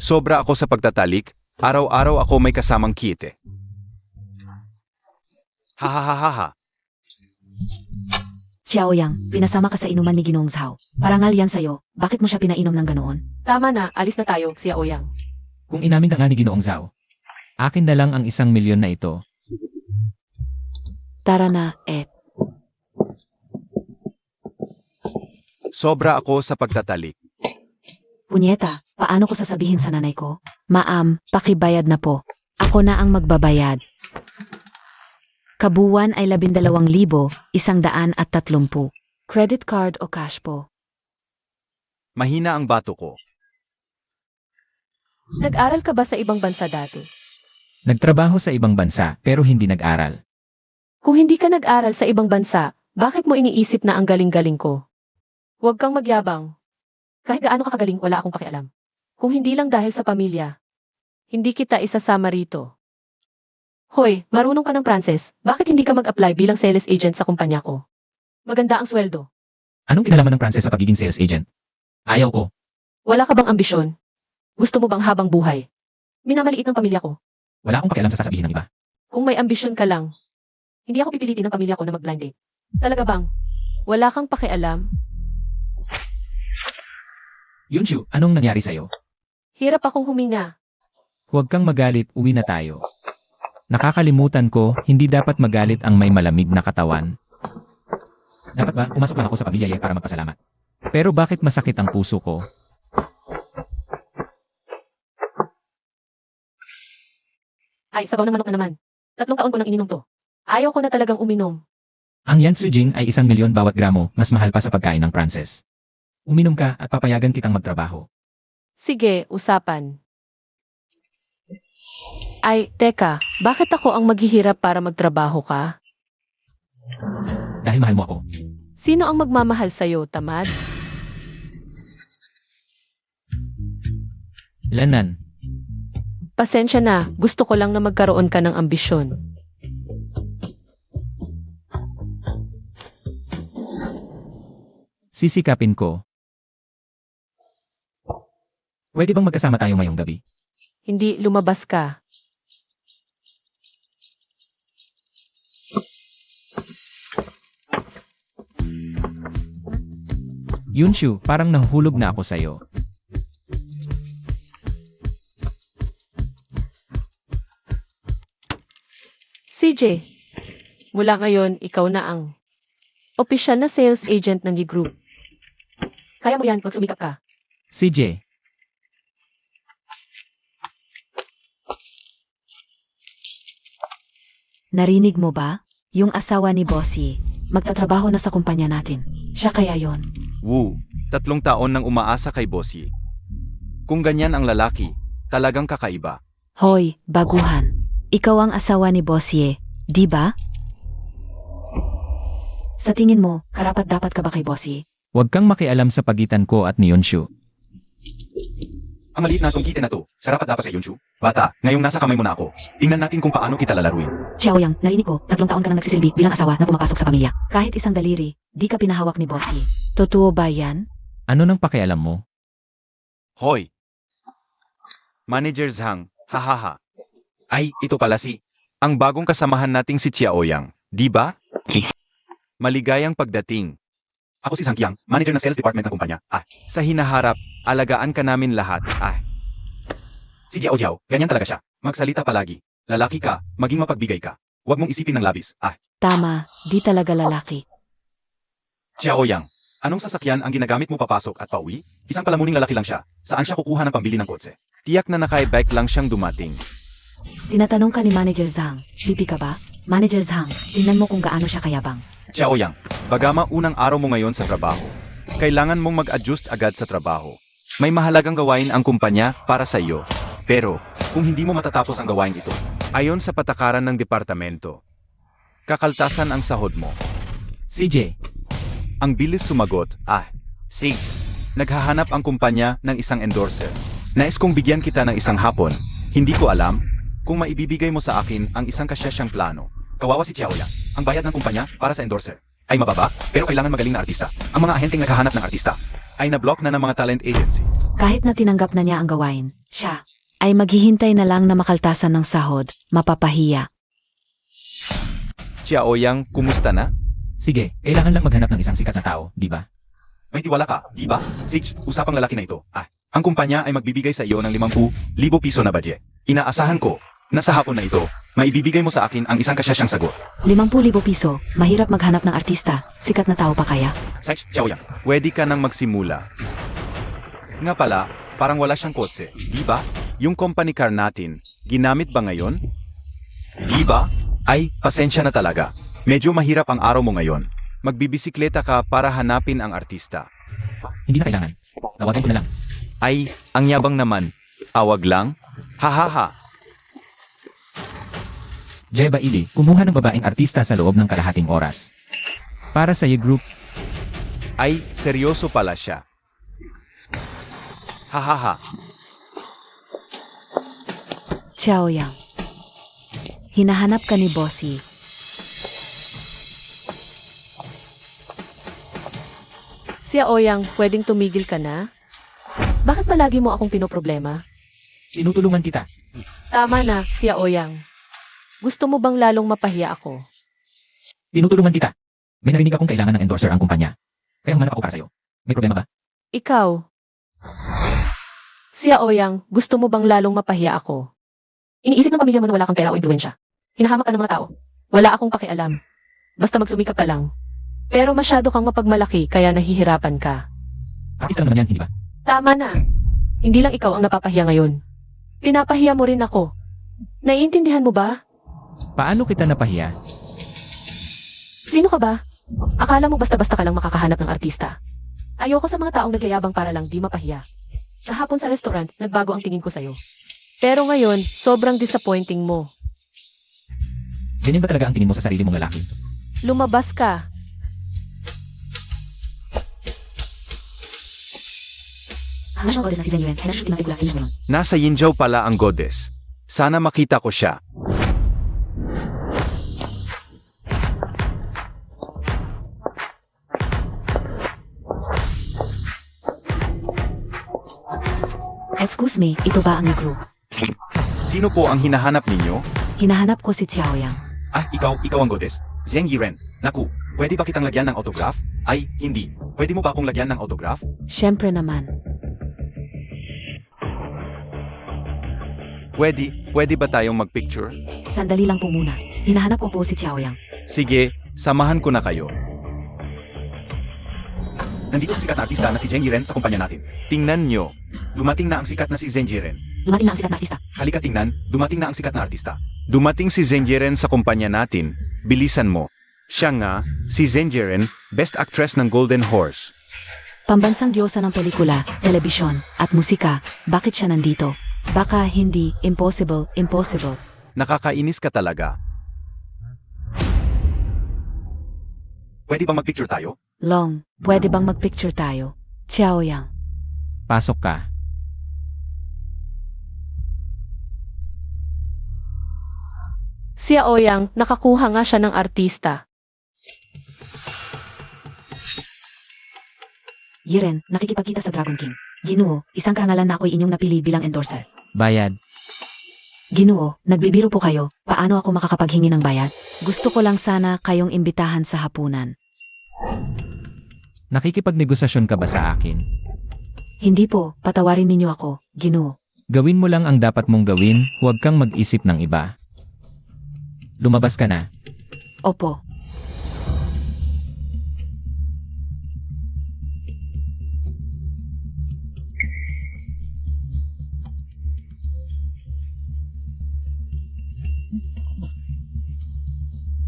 Sobra ako sa pagtatalik, araw-araw ako may kasamang kite. Hahaha. Xiaoyang, pinasama ka sa inuman ni Ginoong Zhao. Parangal yan sa'yo, bakit mo siya pinainom ng ganoon? Tama na, alis na tayo, Sia Oyang. Kung inamin ka nga ni Ginoong Zhao, akin na lang ang 1 milyon na ito. Tara na, Sobra ako sa pagtatalik. Punyeta, paano ko sasabihin sa nanay ko? Ma'am, pakibayad na po. Ako na ang magbabayad. Kabuuan ay 12,130. Credit card o cash po? Mahina ang bato ko. Nag-aral ka ba sa ibang bansa dati? Nagtrabaho sa ibang bansa pero hindi nag-aral. Kung hindi ka nag-aral sa ibang bansa, bakit mo iniisip na ang galing-galing ko? Huwag kang magyabang. Kahit gaano ka kagaling, wala akong pakialam. Kung hindi lang dahil sa pamilya, hindi kita isasama rito. Hoy, marunong ka ng Frances, bakit hindi ka mag-apply bilang sales agent sa kumpanya ko? Maganda ang sweldo. Anong kinalaman ng Frances sa pagiging sales agent? Ayaw ko. Wala ka bang ambisyon? Gusto mo bang habang buhay? Minamaliit ng pamilya ko. Wala akong pakialam sa sasabihin ng iba. Kung may ambisyon ka lang, hindi ako pipilitin ng pamilya ko na mag-blind date. Talaga bang? Wala kang pakialam? Yunshu, anong nangyari sa'yo? Hirap akong huminga. Huwag kang magalit, uwi na tayo. Nakakalimutan ko, hindi dapat magalit ang may malamig na katawan. Dapat ba, pumasok lang ako sa pamilya para magpasalamat. Pero bakit masakit ang puso ko? Ay, sabaw ng manok na naman. 3 taon ko nang ininom to. Ayaw ko na talagang uminom. Ang Yan Sujing ay 1,000,000 bawat gramo, mas mahal pa sa pagkain ng Frances. Uminom ka at papayagan kitang magtrabaho. Sige, usapan. Ay, teka, bakit ako ang maghihirap para magtrabaho ka? Dahil mahal mo ako. Sino ang magmamahal sa'yo, tamad? Lanan. Pasensya na, gusto ko lang na magkaroon ka ng ambisyon. Sisikapin ko. Pwede bang magkasama tayo ngayong gabi? Hindi lumabas ka. Yunshu, parang nahuhulog na ako sa'yo. CJ, mula ngayon, ikaw na ang opisyal na sales agent ng G-Group. Kaya mo yan pag sumikap ka. CJ, Narinig mo ba? Yung asawa ni Bossy, magtatrabaho na sa kumpanya natin. Siya kaya yon. Woo, 3 taon nang umaasa kay Bossy. Kung ganyan ang lalaki, talagang kakaiba. Hoy, baguhan. Ikaw ang asawa ni Bossy, di ba? Sa tingin mo, karapat-dapat ka ba kay Bossy? huwag kang makialam sa pagitan ko at ni Yunshu. Ang maliit na tungkitin na to, sarapat dapat kay Yunshu. Bata, ngayong nasa kamay mo na ako. Tingnan natin kung paano kita lalaruin. Xiaoyang, narinig ko, 3 taon ka nang nagsisilbi bilang asawa na pumapasok sa pamilya. Kahit isang daliri, di ka pinahawak ni Bossy. Totoo ba yan? Ano nang pakialam mo? Hoy! Manager Zhang, hahaha. Ay, ito pala ang bagong kasamahan nating si Xiaoyang, di ba? Maligayang pagdating. Ako si Zhang Qiang, manager ng sales department ng kumpanya. Sa hinaharap, alagaan ka namin lahat. Si Jiao Jiao, ganyan talaga siya. Magsalita palagi. Lalaki ka, maging mapagbigay ka. Huwag mong isipin ng labis. Tama, di talaga lalaki. Xiaoyang, anong sasakyan ang ginagamit mo papasok at pauwi? Isang palamuning lalaki lang siya. Saan siya kukuha ng pambili ng kotse? Tiyak na naka-bike lang siyang dumating. Tinatanong ka ni Manager Zhang, pipi ka ba? Manager Zhang, tingnan mo kung gaano siya kayabang. Xiaoyang, bagama unang araw mo ngayon sa trabaho. Kailangan mong mag-adjust agad sa trabaho. May mahalagang gawain ang kumpanya para sa iyo. Pero, kung hindi mo matatapos ang gawain ito, ayon sa patakaran ng departamento, kakaltasan ang sahod mo. CJ, Ang bilis sumagot, Sig. Naghahanap ang kumpanya ng isang endorser. Nais kong bigyan kita ng isang hapon. Hindi ko alam kung maibibigay mo sa akin ang isang kasyasyang plano. Kawawa si Xiaoyang. Ang bayad ng kumpanya para sa endorser ay mababa, pero kailangan magaling na artista. Ang mga ahenteng naghahanap ng artista ay na-block na ng mga talent agency. Kahit na tinanggap na niya ang gawain, siya ay maghihintay na lang na makaltasan ng sahod, mapapahiya. Xiaoyang, kumusta na? sige, kailangan lang maghanap ng isang sikat na tao, di ba? May tiwala ka, di ba? Sig, usapang lalaki na ito. Ang kumpanya ay magbibigay sa iyo ng 50,000 piso na budget. Inaasahan ko na sa hapon na ito, maibibigay mo sa akin ang isang kasyasyang sagot. 50,000 piso, mahirap maghanap ng artista, sikat na tao pa kaya? Sig, Xiaoyang, pwede ka nang magsimula. Nga pala, parang wala siyang kotse, di ba? Yung company car natin, ginamit ba ngayon? Di ba? Ay, pasensya na talaga. Medyo mahirap ang araw mo ngayon. Magbibisikleta ka para hanapin ang artista. Hindi na kailangan. Tawagan ko na lang. Ay, ang yabang naman. Tawag lang? Hahaha. Jeba Ili, kumuha ng babaeng artista sa loob ng kalahating oras. Para sa Y-Group, Ay, seryoso pala siya. Hahaha. Xiaoyang. Hinahanap ka ni Bossy. Xiaoyang, pwedeng tumigil ka na? Bakit palagi mo akong pinoproblema? tinutulungan kita. Tama na, Xiaoyang. Gusto mo bang lalong mapahiya ako? Tinutulungan kita. May narinig akong kailangan ng endorser ang kumpanya. Kaya humanap ako para sa'yo. May problema ba? Ikaw. Xiaoyang, gusto mo bang lalong mapahiya ako? Iniisip ng pamilya mo na wala kang pera o impluwensya. Hinahamak ka ng mga tao. Wala akong pakialam. Basta magsumikap ka lang. Pero masyado kang mapagmalaki kaya nahihirapan ka. Artista lang naman yan, hindi ba? Tama na. Hindi lang ikaw ang napapahiya ngayon. Pinapahiya mo rin ako. Naiintindihan mo ba? Paano kita napahiya? Sino ka ba? Akala mo basta-basta ka lang makakahanap ng artista. Ayoko sa mga taong nagyayabang para lang di mapahiya. Kahapon sa restaurant, nagbago ang tingin ko sa'yo. Pero ngayon, sobrang disappointing mo. Ganyan ba talaga ang tingin mo sa sarili mong lalaki? Lumabas ka. Ano siyang goddess na si Zenjuren? Ay na-shoot tinatay sa inyo ngayon. Nasa Yinzhou pala ang goddess. Sana makita ko siya. Excuse me, ito ba ang group? Sino po ang hinahanap ninyo? Hinahanap ko si Xiaoyang. Ah, ikaw ang goddess? Zheng Yiren. Naku, pwede ba kitang lagyan ng autograph? Ay, hindi. Pwede mo ba akong lagyan ng autograph? Siyempre naman. Pwede ba tayong magpicture? Sandali lang po muna. Hinahanap ko po si Xiaoyang. Sige, samahan ko na kayo. Nandito si sikat na artista na si Zheng Yiren sa kumpanya natin. Tingnan nyo. Dumating na ang sikat na si Zheng Yiren. Dumating na ang sikat na artista. Halika tingnan, dumating na ang sikat na artista. Dumating si Zheng Yiren sa kumpanya natin. Bilisan mo. Siya nga, si Zheng Yiren, Best Actress ng Golden Horse. Pambansang diyosa ng pelikula, telebisyon, at musika. Bakit siya nandito? Baka hindi, impossible. Nakakainis ka talaga. Pwede ba magpicture tayo? Long, pwede bang magpicture tayo? Xiaoyang. Pasok ka. Si Aoyang, nakakuha nga siya ng artista. Yiren, nakikipagkita sa Dragon King. Ginoo, isang karangalan na ako'y inyong napili bilang endorser. Bayad. Ginoo, nagbibiro po kayo. Paano ako makakapaghingi ng bayad? Gusto ko lang sana kayong imbitahan sa hapunan. Nakikipagnegosasyon ka ba sa akin? Hindi po, patawarin ninyo ako, Ginoo. Gawin mo lang ang dapat mong gawin, huwag kang mag-isip ng iba. Lumabas ka na. Opo.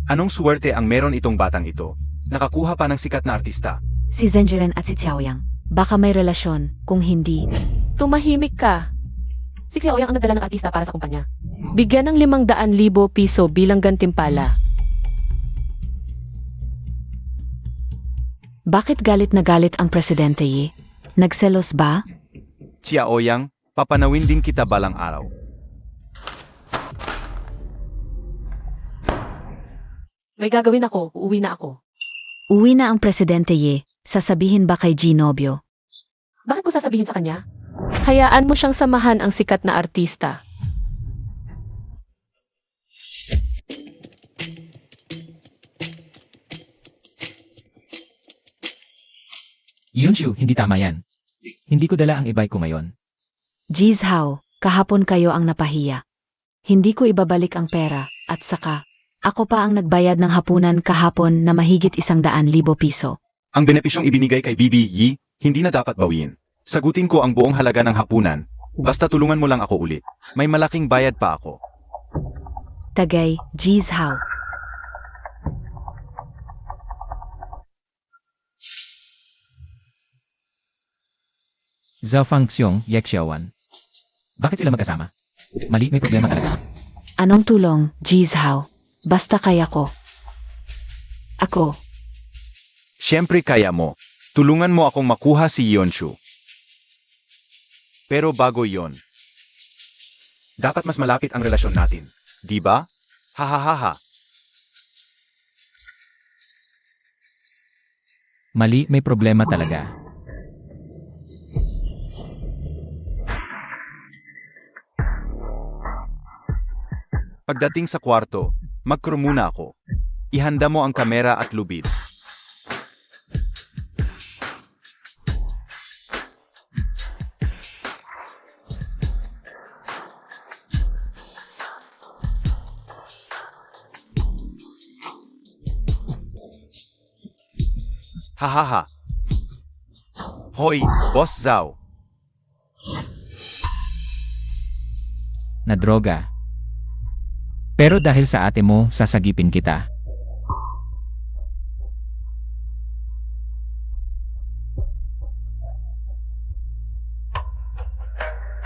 Anong suwerte ang meron itong batang ito? Nakakuha pa ng sikat na artista. Si Zenjuren at si Xiaoyang. Baka may relasyon, kung hindi. Tumahimik ka. Si Aoyang ang nagdala ng artista para sa kumpanya. Bigyan ng 500,000 piso bilang gantimpala. Bakit galit na galit ang presidente Yi? Nagselos ba? Xiaoyang, papanawin din kita balang araw. May gagawin ako, uuwi na ako. Uwi na ang presidente Yi. Sasabihin ba kay G Nobyo? Bakit ko sasabihin sa kanya? Hayaan mo siyang samahan ang sikat na artista. Yunshu, hindi tama yan. Hindi ko dala ang e-bike ko ngayon. Jeez how, kahapon kayo ang napahiya. Hindi ko ibabalik ang pera, at saka, ako pa ang nagbayad ng hapunan kahapon na mahigit 100,000 piso. Ang benepisyong ibinigay kay Bibi Yi, hindi na dapat bawiin. Sagutin ko ang buong halaga ng hapunan. Basta tulungan mo lang ako ulit. May malaking bayad pa ako. Tagay, jeez how. Zhao Fangxiong, Ye Xiaowan. Bakit sila magkasama? Mali, may problema talaga. Anong tulong, jeez how? Basta kaya ko. Ako, Siyempre kaya mo. Tulungan mo akong makuha si Yonshu. Pero bago yon, dapat mas malapit ang relasyon natin. Di ba? Hahaha. Mali, may problema talaga. Pagdating sa kwarto, mag-crew muna ako. Ihanda mo ang kamera at lubid. Hahaha. Hoy, Boss Zhao. Na droga. Pero dahil sa ate mo, sasagipin kita.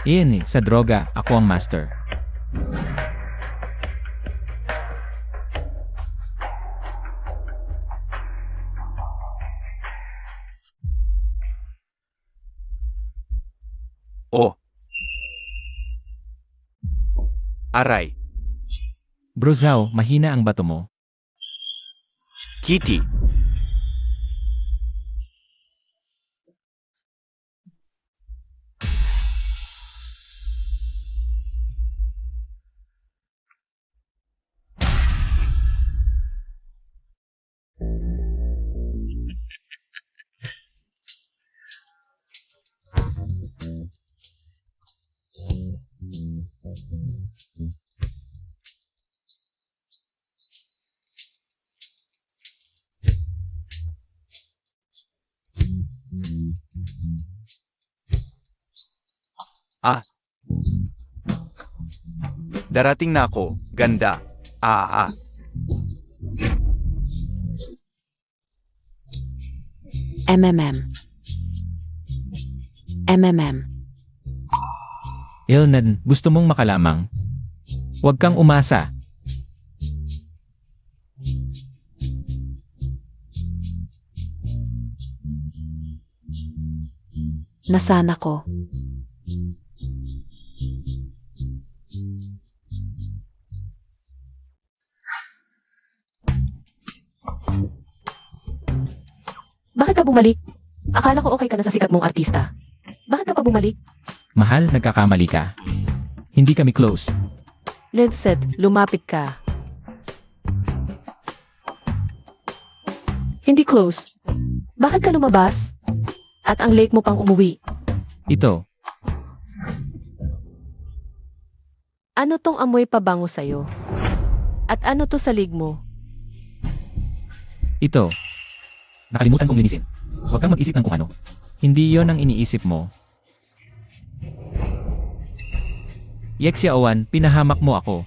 Iyan sa droga, ako ang master. Oh. Aray. Bro Zhao, mahina ang bato mo. Kitty. Darating na ako, ganda. MMM. MMM. Ilnan, gusto mong makalamang? Huwag kang umasa. Nasaan ako? Bakit ka bumalik? Akala ko okay ka na sa sikat mong artista. Bakit ka pa bumalik? Mahal, nagkakamali ka. Hindi kami close. Lidset, lumapit ka. Hindi close. Bakit ka lumabas? At ang late mo pang umuwi. Ito, Ano tong amoy pabango sa'yo? At ano to sa lig mo? ito. Nakalimutan kong linisin. Huwag kang mag-isip ng kung ano. Hindi yon ang iniisip mo. Yexiaowan, pinahamak mo ako.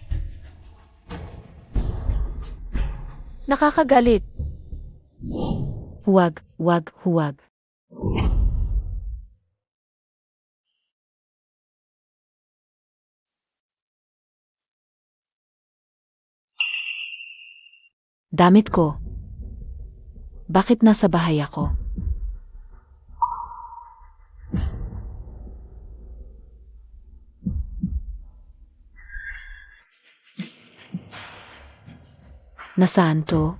Nakakagalit. Huwag, huwag, huwag. Damit ko. Bakit nasa bahay ako? Nasaan to?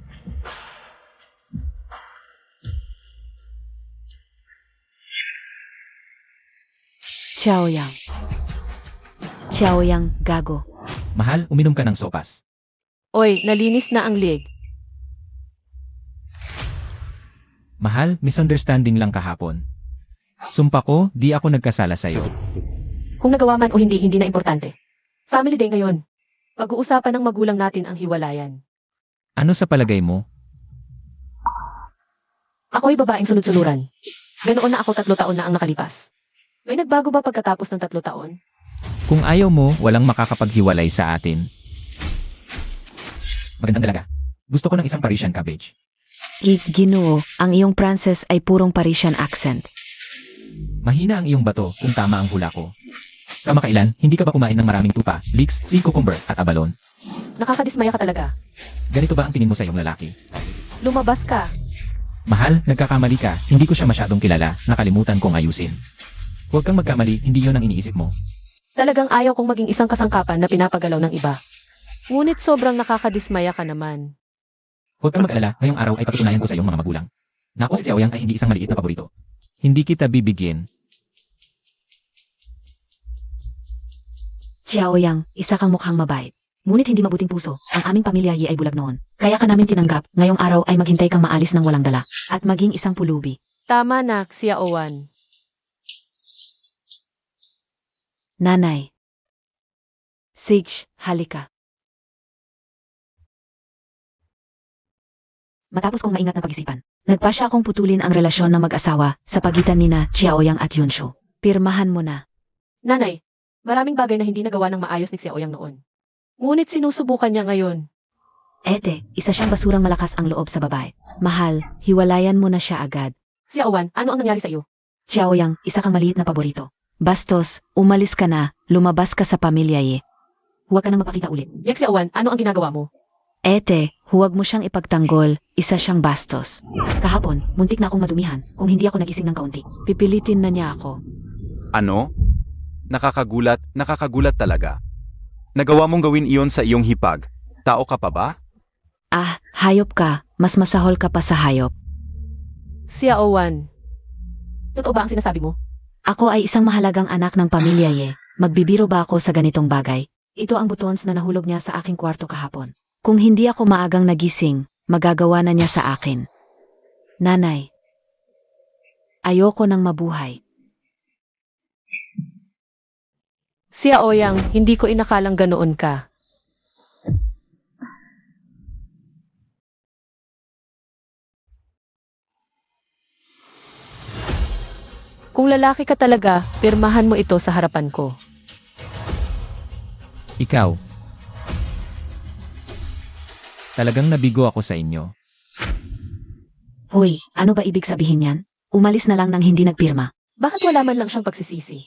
Xiaoyang. Xiaoyang, gago. Mahal, uminom ka ng sopas. Oy, nalinis na ang lig. Mahal, misunderstanding lang kahapon. Sumpa ko, di ako nagkasala sa'yo. Kung nagawa man o hindi, hindi na importante. Family day ngayon. Pag-uusapan ng magulang natin ang hiwalayan. Ano sa palagay mo? Ako'y babaeng sunod-sunuran. Ganoon na ako 3 taon na ang nakalipas. May nagbago ba pagkatapos ng 3 taon? Kung ayaw mo, walang makakapaghiwalay sa atin. Magandang dalaga. Gusto ko ng isang Parisian cabbage. Ginoo, ang iyong Frances ay purong Parisian accent. Mahina ang iyong bato kung tama ang hula ko. Kamakailan, hindi ka ba kumain ng maraming tupa, leeks, sea cucumber, at abalon? Nakakadismaya ka talaga. Ganito ba ang tingin mo sa iyong lalaki? Lumabas ka. Mahal, nagkakamali ka, hindi ko siya masyadong kilala, nakalimutan kong ayusin. Huwag kang magkamali, hindi yon ang iniisip mo. Talagang ayaw kong maging isang kasangkapan na pinapagalaw ng iba. Ngunit sobrang nakakadismaya ka naman. Huwag kang mag-alala, ngayong araw ay patutunayan ko sa iyong mga magulang. Na ako si Xiaoyang ay hindi isang maliit na paborito. Hindi kita bibigyan. Xiaoyang, isa kang mukhang mabait. Ngunit hindi mabuting puso, ang aming pamilya ay bulag noon. Kaya ka namin tinanggap, ngayong araw ay maghintay kang maalis ng walang dala, at maging isang pulubi. Tama na, Xiaowan. Nanay. Sage, halika. Matapos kong maingat na pag-isipan, nagpasya akong putulin ang relasyon ng mag-asawa sa pagitan nina Xiaoyang at Yunshu. Pirmahan mo na. Nanay, maraming bagay na hindi nagawa ng maayos ni Xiaoyang noon. Ngunit sinusubukan niya ngayon. Ete, isa siyang basurang malakas ang loob sa babae. Mahal, hiwalayan mo na siya agad. Xiaowan, ano ang nangyari sa iyo? Xiaoyang, isa kang maliit na paborito. Bastos, umalis ka na, lumabas ka sa pamilya ye. Huwag ka nang mapakita ulit. Yak si Awan, ano ang ginagawa mo? Ete, huwag mo siyang ipagtanggol, isa siyang bastos. Kahapon, muntik na akong madumihan, kung hindi ako nagising ng kaunti. Pipilitin na niya ako. Ano? Nakakagulat talaga. Nagawa mong gawin iyon sa iyong hipag. Tao ka pa ba? Ah, hayop ka, mas masahol ka pa sa hayop. Si Awan. Totoo ba ang sinasabi mo? Ako ay isang mahalagang anak ng pamilya ye. Magbibiro ba ako sa ganitong bagay? Ito ang butons na nahulog niya sa aking kwarto kahapon. Kung hindi ako maagang nagising, magagawa na niya sa akin. Nanay, ayoko nang mabuhay. Si Aoyang, hindi ko inakalang ganoon ka. Kung lalaki ka talaga, pirmahan mo ito sa harapan ko. Ikaw. Talagang nabigo ako sa inyo. Hoy, ano ba ibig sabihin yan? Umalis na lang nang hindi nagpirma. Bakit wala man lang siyang pagsisisi?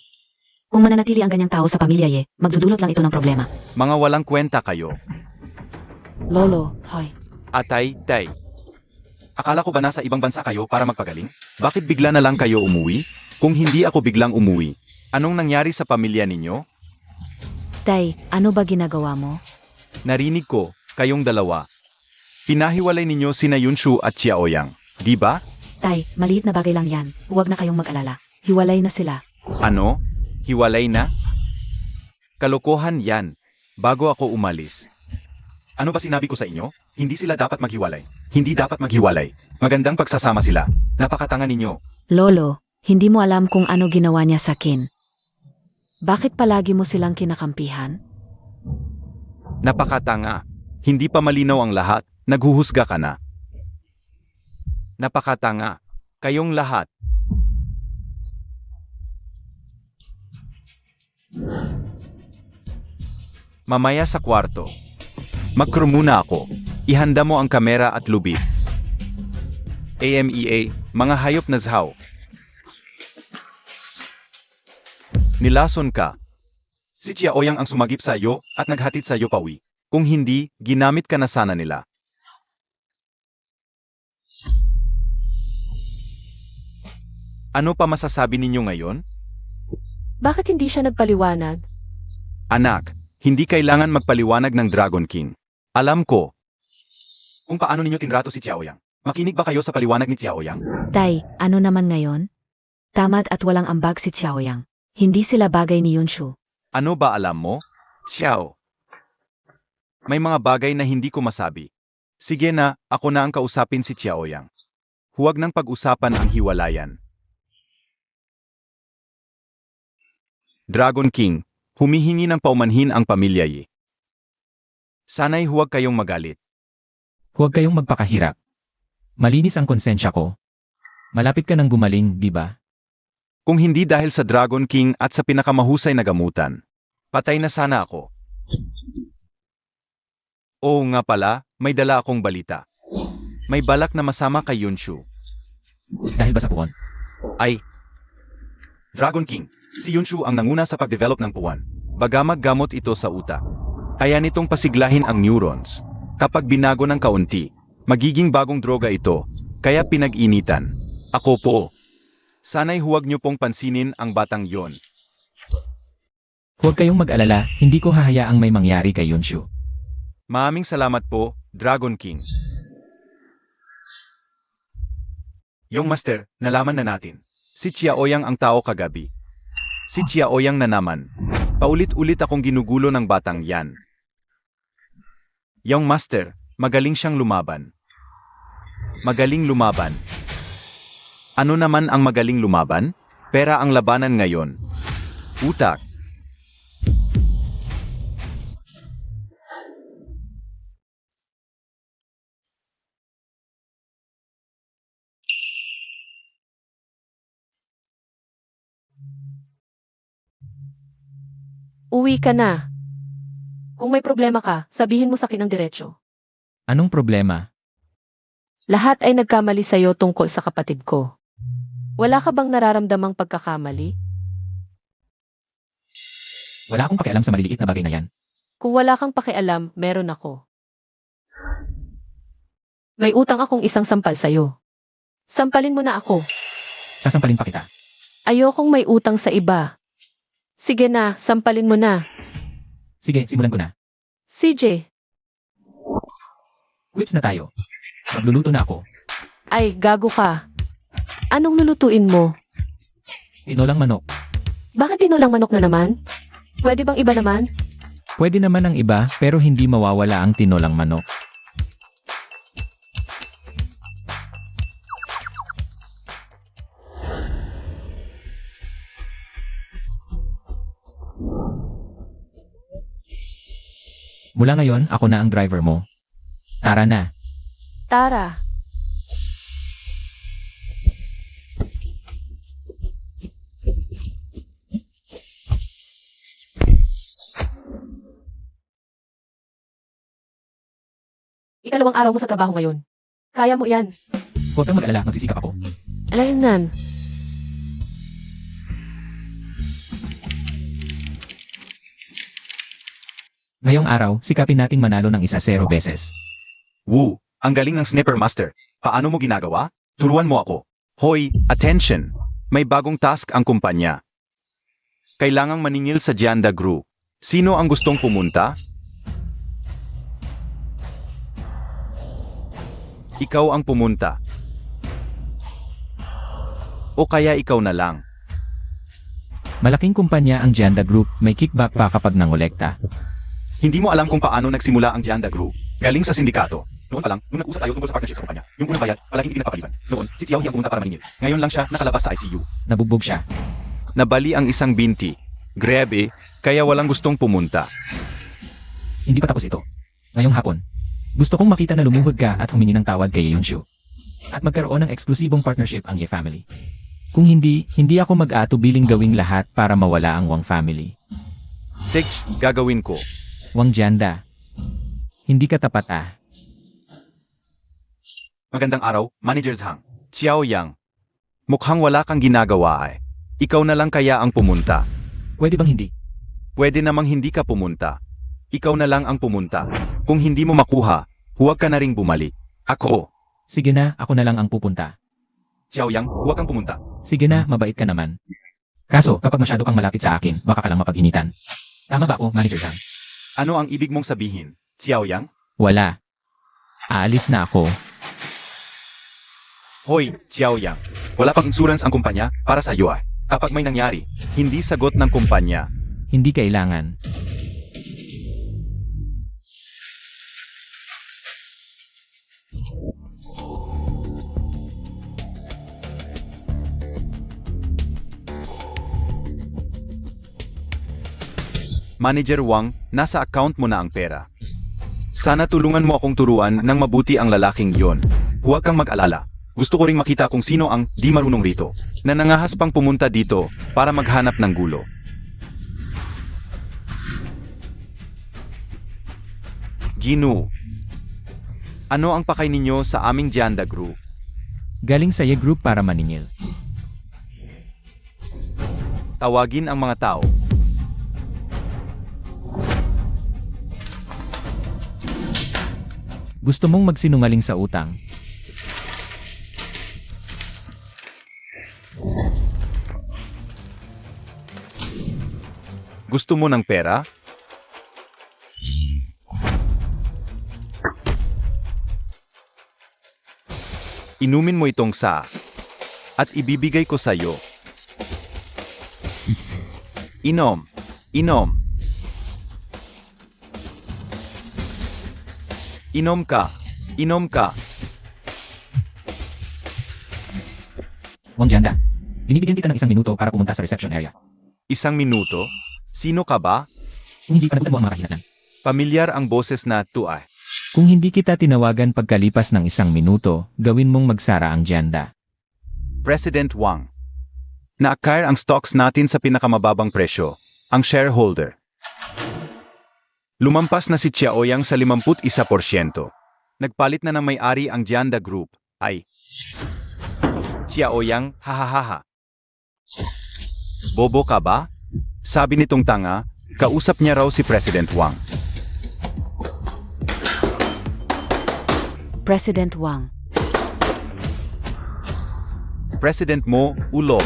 Kung mananatili ang ganyang tao sa pamilya ye, magdudulot lang ito ng problema. Mga walang kwenta kayo. Lolo, hoy. Atay, tay. Akala ko ba nasa ibang bansa kayo para magpagaling? Bakit bigla na lang kayo umuwi? Kung hindi ako biglang umuwi, anong nangyari sa pamilya ninyo? Tay, ano ba ginagawa mo? Narinig ko, kayong dalawa. Pinahiwalay ninyo sina Yunshu at Xiaoyang, di ba? Tay, maliit na bagay lang yan. Huwag na kayong mag-alala. Hiwalay na sila. Ano? Hiwalay na? Kalokohan yan, bago ako umalis. Ano ba sinabi ko sa inyo? Hindi sila dapat maghiwalay. Hindi dapat maghiwalay. Magandang pagsasama sila. Napakatanga ninyo. Lolo, hindi mo alam kung ano ginawa niya sa akin. Bakit palagi mo silang kinakampihan? Napakatanga. Hindi pa malinaw ang lahat, naghuhusga ka na. Napakatanga. Kayong lahat. Mamaya sa kwarto. Mag-crew muna ako. Ihanda mo ang kamera at lubid. AMEA, mga hayop na zhaw. Nilason ka. Si Xiaoyang ang sumagip sa iyo at naghatid sa iyo pauwi. Kung hindi, ginamit ka na sana nila. Ano pa masasabi ninyo ngayon? Bakit hindi siya nagpaliwanag? Anak, hindi kailangan magpaliwanag ng Dragon King. Alam ko kung paano ninyo tinrato si Xiaoyang. Makinig ba kayo sa paliwanag ni Xiaoyang? Tay, ano naman ngayon? Tamad at walang ambag si Xiaoyang. Hindi sila bagay ni Yunshu. Ano ba alam mo? Xiao. May mga bagay na hindi ko masabi. Sige na, ako na ang kausapin si Xiaoyang. Huwag nang pag-usapan ang hiwalayan. Dragon King, humihingi ng paumanhin ang pamilya Yi. Sana'y huwag kayong magalit. Huwag kayong magpakahirap. Malinis ang konsensya ko. Malapit ka nang gumaling, di ba? Kung hindi dahil sa Dragon King at sa pinakamahusay na gamutan, patay na sana ako. Oo nga pala, may dala akong balita. May balak na masama kay Yunshu. Dahil ba sa puwan? Ay, Dragon King, si Yunshu ang nanguna sa pag-develop ng puwan. Bagamag gamot ito sa utak. Kaya nitong pasiglahin ang neurons. Kapag binago ng kaunti, magiging bagong droga ito, kaya pinag-initan. Ako po. Sana'y huwag niyo pong pansinin ang batang yon. Huwag kayong mag-alala, hindi ko hahayaang may mangyari kay Yunshu. Maraming salamat po, Dragon King. Yung master, nalaman na natin. Si Xiaoyang ang tao kagabi. Si Xiaoyang na naman. Paulit-ulit akong ginugulo ng batang yan. Yung master, magaling siyang lumaban. Magaling lumaban. Ano naman ang magaling lumaban? Pera ang labanan ngayon. Utak. Uwi ka na. Kung may problema ka, sabihin mo sa akin ng diretso. Anong problema? Lahat ay nagkamali sa'yo tungkol sa kapatid ko. Wala ka bang nararamdamang pagkakamali? Wala akong pakialam sa maliliit na bagay na yan. Kung wala kang pakialam, meron ako. May utang akong isang sampal sa'yo. Sampalin mo na ako. Sasampalin pa kita. Ayokong may utang sa iba. Sige na, sampalin mo na. Sige, simulan ko na. CJ, Quits na tayo. Magluluto na ako. ay gago ka. Anong lulutuin mo? Tinolang manok. Bakit tinulang manok na naman? Pwede bang iba naman? Pwede naman ang iba pero hindi mawawala ang tinolang manok. Mula ngayon, ako na ang driver mo. Tara na. Tara. Ikalawang araw mo sa trabaho ngayon. Kaya mo yan. Huwag kang mag-alala, magsisikap ako. Alaynan. Ngayong araw, sikapin nating manalo ng 1-0 beses. Woo, ang galing ng Sniper Master. Paano mo ginagawa? Turuan mo ako. Hoy, attention! May bagong task ang kumpanya. Kailangang maningil sa Janda Group. Sino ang gustong pumunta? Ikaw ang pumunta. O kaya ikaw na lang. Malaking kumpanya ang Janda Group, may kickback pa kapag nangolekta. Hindi mo alam kung paano nagsimula ang Janda Group. Galing sa sindikato. Noon pa lang, nung nag-usap tayo tungkol sa partnership sa kumpanya, yung unang bayad, palaging hindi napapaliban. Noon, si Xiao ang pumunta para maningil. Ngayon lang siya nakalabas sa ICU. Nabugbog siya. Nabali ang isang binti. Grabe, kaya walang gustong pumunta. Hindi pa tapos ito. Ngayong hapon, gusto kong makita na lumuhod ka at humingi ng tawad kay Yeonshu. At magkaroon ng eksklusibong partnership ang Ye family. Kung hindi, hindi ako mag-aatubiling gawing lahat para mawala ang Wang family. Sige, gagawin ko. Wang Janda. Hindi ka tapat ah. Magandang araw, Manager Zhang. Xiao Yang. Mukhang wala kang ginagawa ay. Ikaw na lang kaya ang pumunta. Pwede bang hindi? Pwede namang hindi ka pumunta. Ikaw na lang ang pumunta. Kung hindi mo makuha, huwag ka na ring bumalik. Ako. Sige na, ako na lang ang pupunta. Xiao Yang, huwag kang pumunta. Sige na, mabait ka naman. Kaso, kapag masyado kang malapit sa akin, baka ka lang mapag-initan. Tama ba ako, Manager Zhang? Ano ang ibig mong sabihin? Xiao Yang? Wala. Aalis na ako. Hoy, Xiao Yang. Wala pang insurance ang kumpanya para sa iyo ay. Kapag may nangyari, hindi sagot ng kumpanya. Hindi kailangan. Manager Wang, nasa account mo na ang pera. Sana tulungan mo akong turuan ng mabuti ang lalaking yon. Huwag kang mag-alala. Gusto ko ring makita kung sino ang di marunong rito, na nangahas pang pumunta dito para maghanap ng gulo. Ginu, ano ang pakay ninyo sa aming Janda Group? Galing sa Ye Group para maningil. Tawagin ang mga tao. Gusto mong magsinungaling sa utang. Gusto mo ng pera? Inumin mo itong sa at ibibigay ko sa iyo. Inom. Inom. Inom ka. Inom ka. Wang Janda, binibigyan kita ng 1 minuto para pumunta sa reception area. 1 minuto? Sino ka ba? Kung hindi pa nabutan mo ang mga kahinatnan. Pamilyar ang boses na tuay. Kung hindi kita tinawagan pagkalipas ng 1 minuto, gawin mong magsara ang Janda. President Wang. Na-acquire ang stocks natin sa pinakamababang presyo, ang shareholder. Lumampas na si Xiaoyang sa 51%. Nagpalit na ng may-ari ang Janda Group, ay Xiaoyang, hahaha. Bobo ka ba? Sabi nitong tanga, Kausap niya raw si President Wang. President Wang. President mo, ulo.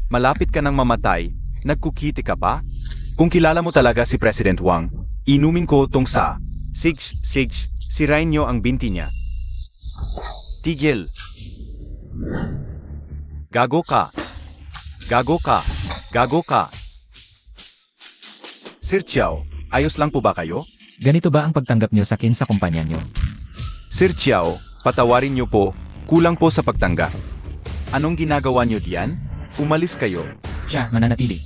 Malapit ka nang mamatay, nagkukiti ka pa? Kung kilala mo talaga si President Wang, inumin ko tong sa. Sige, sirain niyo ang binti niya. Tigil. Gago ka. Gago ka. Gago ka. Sir Chiao, ayos lang po ba kayo? Ganito ba ang pagtanggap niyo sa akin sa kumpanya niyo? Sir Chiao, patawarin niyo po, kulang po sa pagtanggap. Anong ginagawa niyo diyan? Umalis kayo. Siya, mananatili.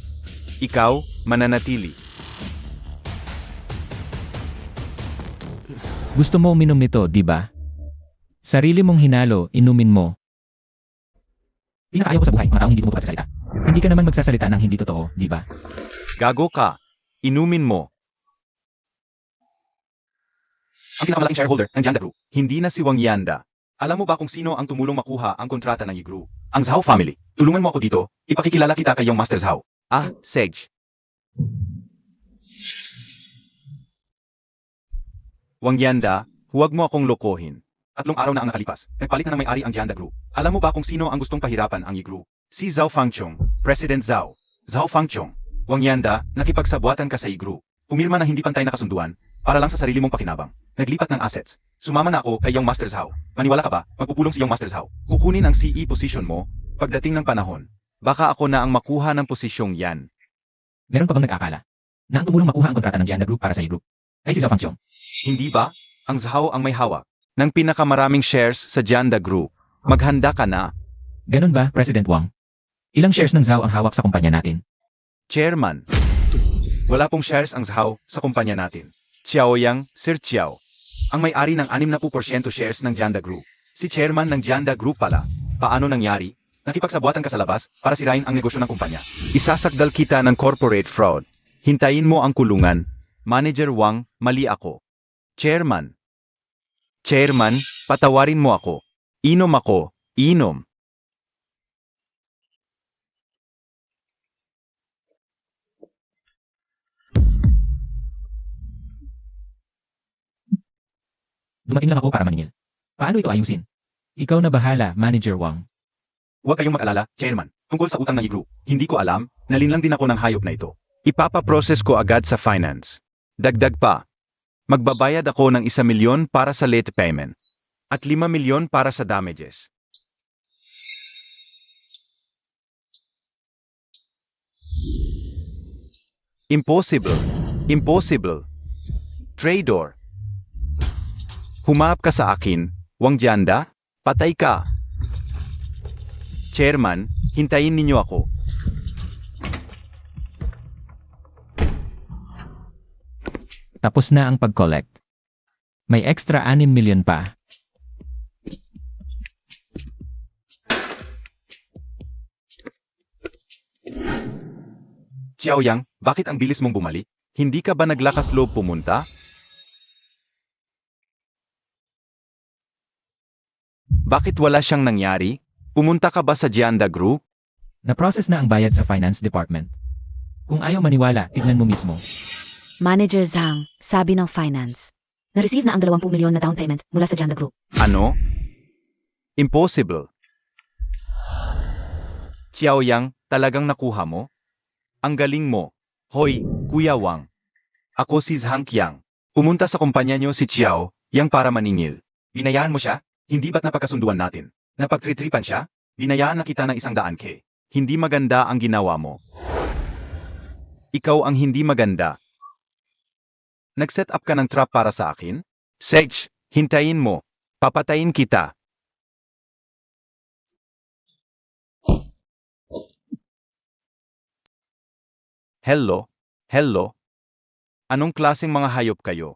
Ikaw, mananatili. Gusto mo uminom nito, di ba? Sarili mong hinalo, inumin mo. Pinakaayaw ko sa buhay, mga taong hindi mo magsasalita. Hindi ka naman magsasalita ng hindi totoo, di ba? Gago ka. Inumin mo. Ang pinakamalaking shareholder ng Jianda Group, hindi na si Wang Yanda. Alam mo ba kung sino ang tumulong makuha ang kontrata ng Yi Group? Ang Zhao family. Tulungan mo ako dito, ipakikilala kita kay yung Master Zhao. Ah, Sej. Wang Yanda, huwag mo akong lokohin. 3 araw na ang nakalipas, nagpalit na ng may-ari ang Jianda Group. Alam mo ba kung sino ang gustong pahirapan ang Yi Group? Si Zhao Fangchong, President Zhao. Zhao Fangchong. Wang Yanda, nakipagsabwatan ka sa Yi Group. Pumirma na hindi pantay na kasunduan, para lang sa sarili mong pakinabang. Naglipat ng assets. Sumama na ako kay yung Master Zhao. Maniwala ka ba, magpupulong si yung Master Zhao. Kukunin ang CE position mo, pagdating ng panahon. Baka ako na ang makuha ng posisyong yan. Meron pa bang nag-akala na ang tumulong makuha ang kontrata ng Jianda Group para sa Yi Group ay si Zhao Fangchong? Hindi ba? Ang Zhao ang may hawak ng pinakamaraming shares sa Jianda Group. Maghanda ka na. Ganun ba, President Wang? Ilang shares ng Zhao ang hawak sa kumpanya natin? Chairman. Wala pong shares ang Zhao sa kumpanya natin. Xiaoyang, Sir Chiao. Ang may-ari ng 60% shares ng Jianda Group. Si chairman ng Jianda Group pala. Paano nangyari? Nakipagsabwatan ka sa labas para sirain ang negosyo ng kumpanya. Isasakdal kita ng corporate fraud. Hintayin mo ang kulungan. Manager Wang, mali ako. Chairman. Chairman, patawarin mo ako. Inom ako. Inom. Dumating lang ako para maningil. Paano ito ayusin? Ikaw na bahala, Manager Wang. Huwag kayong mag-alala, Chairman. Tungkol sa utang ng Yi-Group, hindi ko alam, nalinlang din ako ng hayop na ito. Ipapaprocess ko agad sa finance. Dagdag pa. Magbabayad ako ng 1 milyon para sa late payment. At 5 milyon para sa damages. Impossible. Impossible. Traitor. Humaap ka sa akin, Wang Jianda, patay ka. Chairman, hintayin ninyo ako. Tapos na ang pag-collect. May extra 6 milyon pa. Xiaoyang, bakit ang bilis mong bumalik? Hindi ka ba naglakas loob pumunta? Bakit wala siyang nangyari? Pumunta ka ba sa Jianda Group? Na-process na ang bayad sa Finance Department. Kung ayaw maniwala, tignan mo mismo. Manager Zhang, sabi ng finance. Na-receive na ang 20 milyon na down payment mula sa Jianda Group. Ano? Impossible. Xiaoyang, talagang nakuha mo? Ang galing mo. Hoy, Kuya Wang. Ako si Zhang Qiang. Pumunta sa kumpanya niyo si Xiao, yang para maningil. Binayaan mo siya? Hindi ba't napagkasunduan natin? Napagtritripan siya? Binayaan na kita ng 100K. Hindi maganda ang ginawa mo. Ikaw ang hindi maganda. Nag-set up ka ng trap para sa akin? Sage, hintayin mo. Papatayin kita. Hello? Hello? Anong klaseng mga hayop kayo?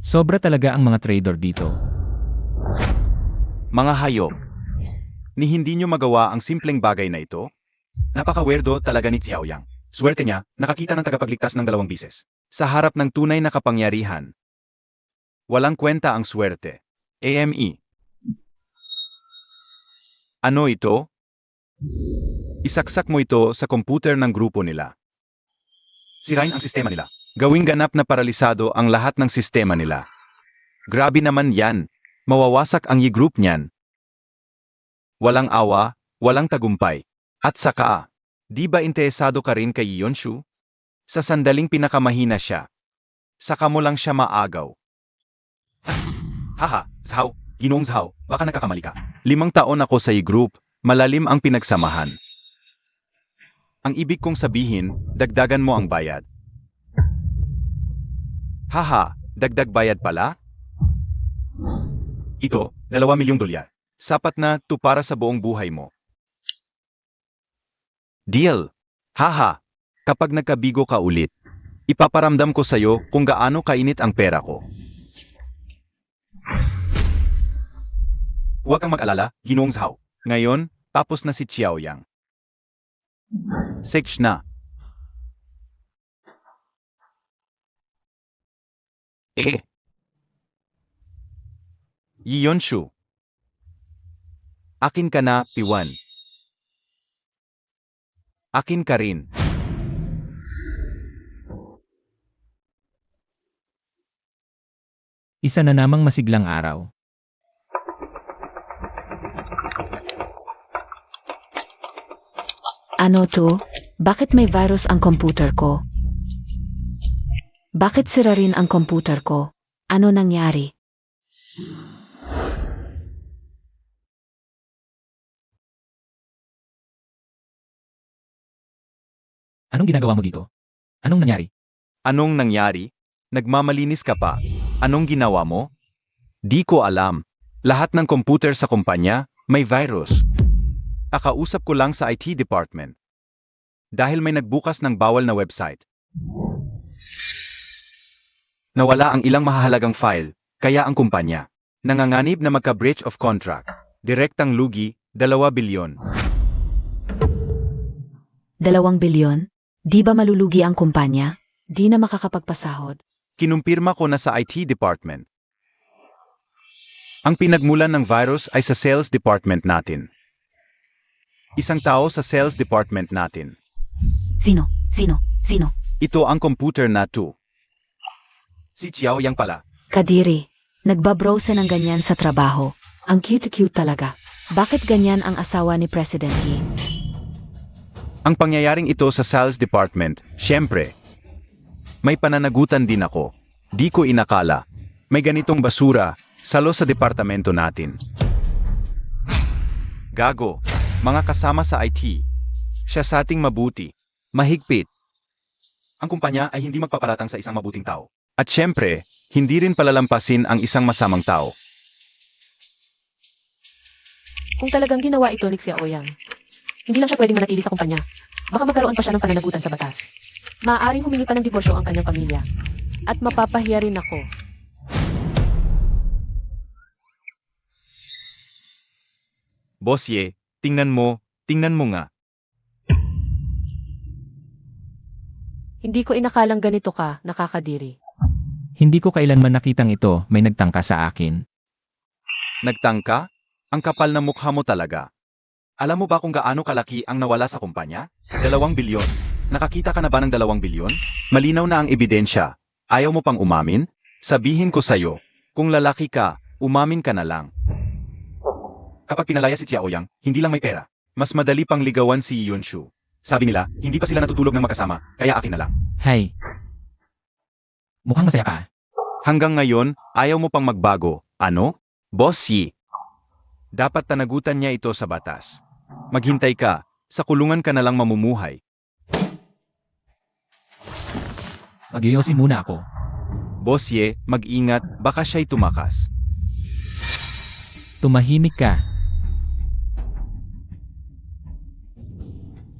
Sobra talaga ang mga trader dito. Mga hayop. ni hindi nyo magawa ang simpleng bagay na ito? Napaka-weirdo talaga ni Xiaoyang. Swerte niya, nakakita ng tagapagligtas ng 2 bises. Sa harap ng tunay na kapangyarihan. Walang kwenta ang swerte. AME. Ano ito? Isaksak mo ito sa computer ng grupo nila. Sirain ang sistema nila. Gawing ganap na paralisado ang lahat ng sistema nila. Grabe naman yan. Mawawasak ang y-group niyan. Walang awa, walang tagumpay. At saka, di ba interesado ka rin kay Yonshu? Sa sandaling pinakamahina siya. Saka mo lang siya maagaw. Haha, Zhao, Ginoong Zhao, baka nakakamali ka. 5 taon ako sa y-group, malalim ang pinagsamahan. Ang ibig kong sabihin, dagdagan mo ang bayad. Haha, dagdag bayad pala? Ito, $2 milyong. Sapat na to para sa buong buhay mo. Deal! Haha! Kapag nagkabigo ka ulit, ipaparamdam ko sa'yo kung gaano kainit ang pera ko. Huwag kang mag-alala, Ginoong Zhao. Ngayon, tapos na si Xiaoyang. Sex na. Yonshu. Akin ka na, Piwan. Akin ka rin. Isa na namang masiglang araw. Ano to? Bakit may virus ang computer ko? Bakit sira rin ang computer ko? Ano nangyari? Anong ginagawa mo dito? Anong nangyari? Anong nangyari? Nagmamalinis ka pa. Anong ginawa mo? Di ko alam. Lahat ng computer sa kumpanya, may virus. Kakausap ko lang sa IT department. Dahil may nagbukas ng bawal na website. Nawala ang ilang mahahalagang file, kaya ang kumpanya. Nanganganib na magka-breach of contract. Direktang lugi, 2 bilyon. 2 bilyon? Di ba malulugi ang kumpanya? Di na makakapagpasahod. Kinumpirma ko na sa IT department. Ang pinagmulan ng virus ay sa sales department natin. Isang tao sa sales department natin. Sino? Ito ang computer na to. Si Xiaoyang pala. Kadiri, nagbabrowse ng ganyan sa trabaho. Ang cute-cute talaga. Bakit ganyan ang asawa ni President Yi? Ang pangyayaring ito sa sales department, syempre. May pananagutan din ako. Di ko inakala. May ganitong basura, salo sa departamento natin. Gago, mga kasama sa IT. Siya sa ating mabuti, mahigpit. Ang kumpanya ay hindi magpaparatang sa isang mabuting tao. At syempre, hindi rin palalampasin ang isang masamang tao. Kung talagang ginawa ito ni Xiaoyang, hindi lang siya pwedeng manatili sa kumpanya. Baka magkaroon pa siya ng pananagutan sa batas. Maaaring humingi pa ng diborsyo ang kanyang pamilya. At mapapahiya rin ako. Boss Ye, tingnan mo nga. Hindi ko inakalang ganito ka, nakakadiri. Hindi ko kailanman nakitang ito, may nagtangka sa akin. Nagtangka? Ang kapal na mukha mo talaga. Alam mo ba kung gaano kalaki ang nawala sa kumpanya? 2 bilyon. Nakakita ka na ba ng 2 bilyon? Malinaw na ang ebidensya. Ayaw mo pang umamin? Sabihin ko sa'yo, kung lalaki ka, umamin ka na lang. Kapag pinalaya si Xiaoyang, hindi lang may pera. Mas madali pang ligawan si Yonshu. Sabi nila, hindi pa sila natutulog ng magkasama, kaya akin na lang. Hay. Mukhang masaya ka. Hanggang ngayon, ayaw mo pang magbago. Ano? Boss Yi. Dapat tanagutan niya ito sa batas. Maghintay ka, sa kulungan ka na lang mamumuhay. Mag-iyosin muna ako. Boss Ye, mag-ingat, baka siya'y tumakas. Tumahimik ka.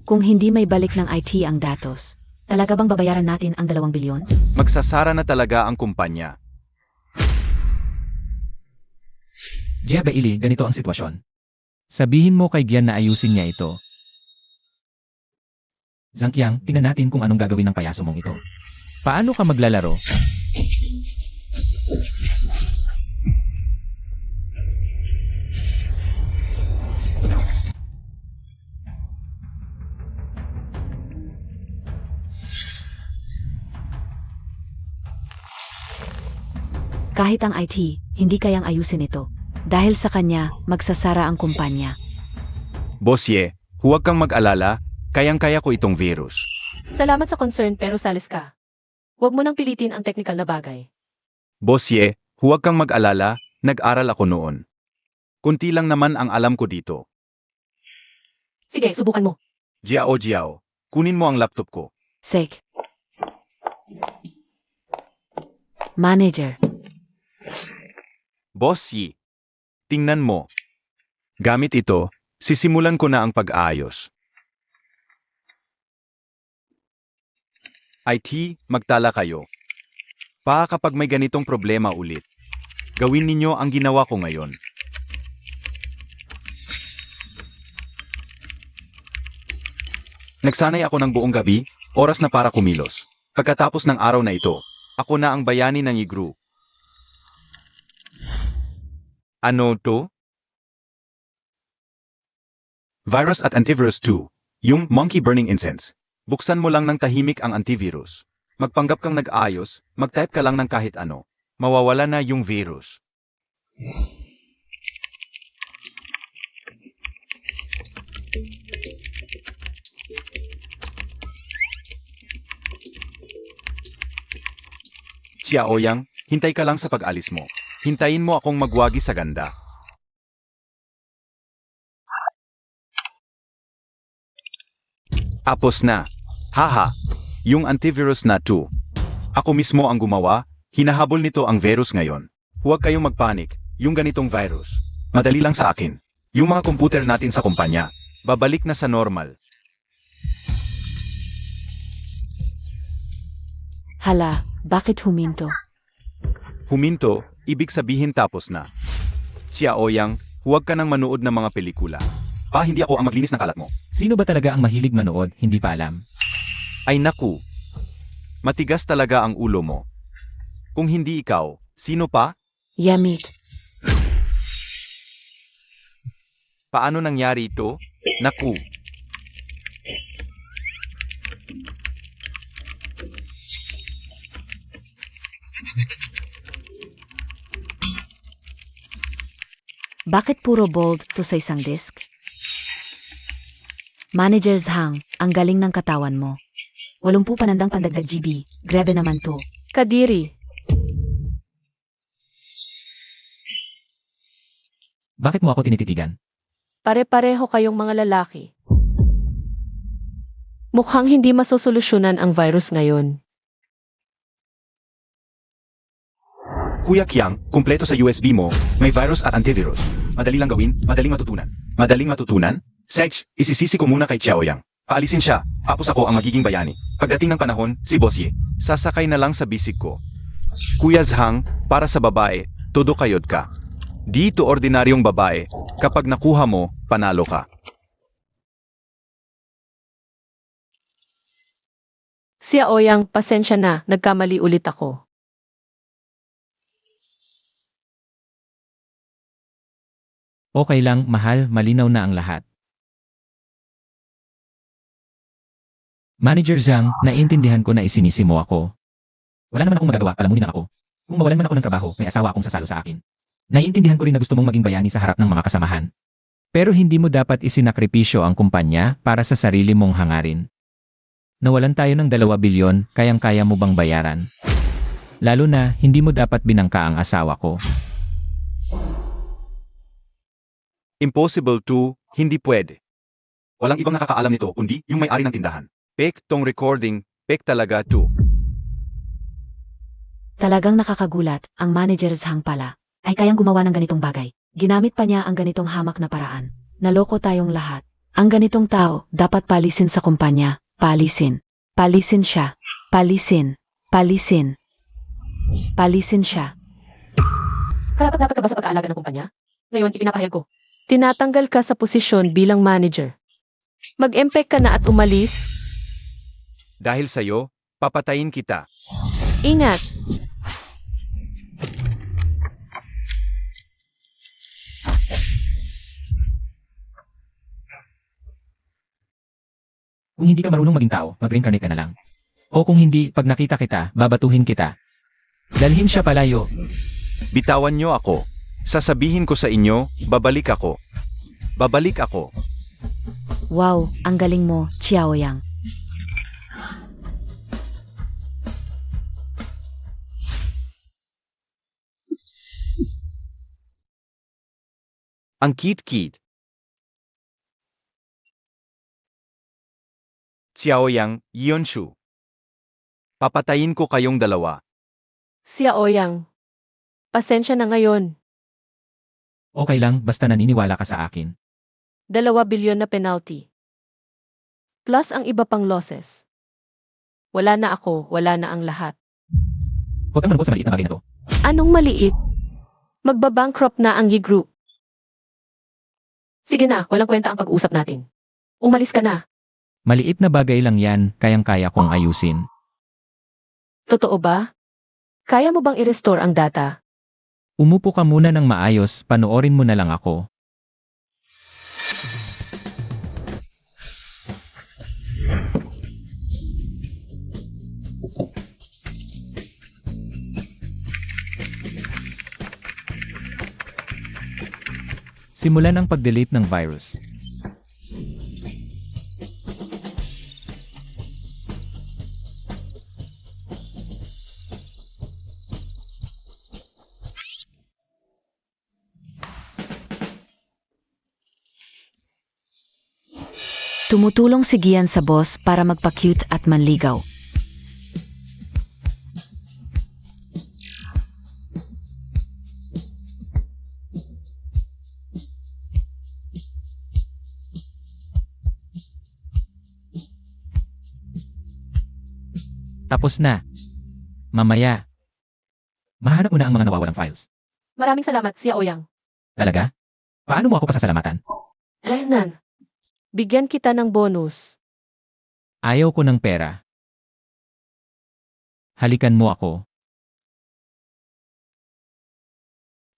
Kung hindi may balik ng IT ang datos, talaga bang babayaran natin ang 2 bilyon? Magsasara na talaga ang kumpanya. Jia Bailey, ganito ang sitwasyon. Sabihin mo kay Gian na ayusin niya ito. Zhang Qiang, tingnan natin kung anong gagawin ng payaso mong ito. Paano ka maglalaro? Kahit ang IT, hindi kayang ayusin ito. Dahil sa kanya, magsasara ang kumpanya. Boss Ye, huwag kang mag-alala, kayang-kaya ko itong virus. Salamat sa concern pero salis ka. Huwag mo nang pilitin ang technical na bagay. Boss Ye, huwag kang mag-alala, nag-aral ako noon. Kunti lang naman ang alam ko dito. Sige, subukan mo. Jiao, kunin mo ang laptop ko. Sek. Manager. Boss Yi, tingnan mo. Gamit ito, sisimulan ko na ang pag-aayos. IT, magtala kayo. Kapag may ganitong problema ulit, gawin ninyo ang ginawa ko ngayon. Nagsanay ako ng buong gabi, oras na para kumilos. Pagkatapos ng araw na ito, ako na ang bayani ng Igru. Ano to? Virus at Antivirus 2, yung Monkey Burning Incense. Buksan mo lang ng tahimik ang antivirus. Magpanggap kang nag-aayos, mag-type ka lang ng kahit ano. Mawawala na yung virus. Xiaoyang, hintay ka lang sa pag-alis mo. Hintayin mo akong magwagi sa ganda. Apos na. Haha, yung antivirus na 2. Ako mismo ang gumawa, hinahabol nito ang virus ngayon. Huwag kayong magpanik, yung ganitong virus. Madali lang sa akin. Yung mga computer natin sa kumpanya, babalik na sa normal. Hala, bakit huminto? Huminto, ibig sabihin tapos na. Xiaoyang, huwag ka nang manood ng mga pelikula. Hindi ako ang maglinis ng kalat mo. Sino ba talaga ang mahilig manood, hindi pa alam? Ay naku. Matigas talaga ang ulo mo. Kung hindi ikaw, sino pa? Yamit. Paano nangyari ito? Naku. Bakit puro bold to sa isang disk? Manager Zhang, ang galing ng katawan mo. 80 panandang pandagdag GB, grabe naman to. Kadiri. Bakit mo ako tinititigan? Pare-pareho kayong mga lalaki. Mukhang hindi masosolusyonan ang virus ngayon. Kuya Qiang, kumpleto sa USB mo, may virus at antivirus. Madali lang gawin, madaling matutunan. Madaling matutunan? Sej, isisisi ko muna kay Xiaoyang. Paalisin siya, tapos ako ang magiging bayani. Pagdating ng panahon, si Boss Ye, sasakay na lang sa bisig ko. Kuya Zhang, para sa babae, todo kayod ka. Dito ordinaryong babae, kapag nakuha mo, panalo ka. Xiaoyang, pasensya na, nagkamali ulit ako. Okay lang, mahal, malinaw na ang lahat. Manager Zhang, naiintindihan ko na isinisi mo ako. Wala naman akong magagawa, palamunin na ako. Kung mawalan man ako ng trabaho, may asawa akong sasalo sa akin. Naiintindihan ko rin na gusto mong maging bayani sa harap ng mga kasamahan. Pero hindi mo dapat isinakripisyo ang kumpanya para sa sarili mong hangarin. Nawalan tayo ng 2 bilyon, kayang-kaya mo bang bayaran? Lalo na, hindi mo dapat binangka ang asawa ko. Impossible to, hindi pwede. Walang ibang nakakaalam nito kundi yung may-ari ng tindahan. Fake tong recording, fake talaga to. Talagang nakakagulat, ang manager Zhang pala, ay kayang gumawa ng ganitong bagay. Ginamit pa niya ang ganitong hamak na paraan. Naloko tayong lahat. Ang ganitong tao, dapat palisin sa kumpanya. Palisin. Palisin siya. Palisin. Palisin. Palisin siya. Karapat-dapat ka ba sa pag-aalaga ng kumpanya? Ngayon, ipinapahayag ko. Tinatanggal ka sa posisyon bilang manager. Mag-empek ka na at umalis. Dahil sa'yo, papatayin kita. Ingat! Kung hindi ka marunong maging tao, mag-reincarnate ka na lang. O kung hindi, pag nakita kita, babatuhin kita. Dalhin siya palayo. Bitawan niyo ako. Sasabihin ko sa inyo, babalik ako. Babalik ako. Wow, ang galing mo, Xiaoyang. Ang cute-cute. Xiaoyang, Yonshu. Papatayin ko kayong dalawa. Xiaoyang. Pasensya na ngayon. Okay lang, basta naniniwala ka sa akin. 2 bilyon na penalty. Plus ang iba pang losses. Wala na ako, wala na ang lahat. Huwag kang malungkot sa maliit na bagay na to. Anong maliit? Magbabankrupt na ang G-Group. Sige na, walang kwenta ang pag-usap natin. Umalis ka na. Maliit na bagay lang yan, kayang-kaya kong ayusin. Totoo ba? Kaya mo bang i-restore ang data? Umupo ka muna ng maayos, panoorin mo na lang ako. Simulan ang pag-delete ng virus. Tumutulong si Gian sa boss para magpa-cute at manligaw. Tapos na. Mamaya. Mahanap mo na ang mga nawawalang files. Maraming salamat, Xiaoyang. Talaga? Paano mo ako pasasalamatan? Lenan. Bigyan kita ng bonus. Ayaw ko ng pera. Halikan mo ako.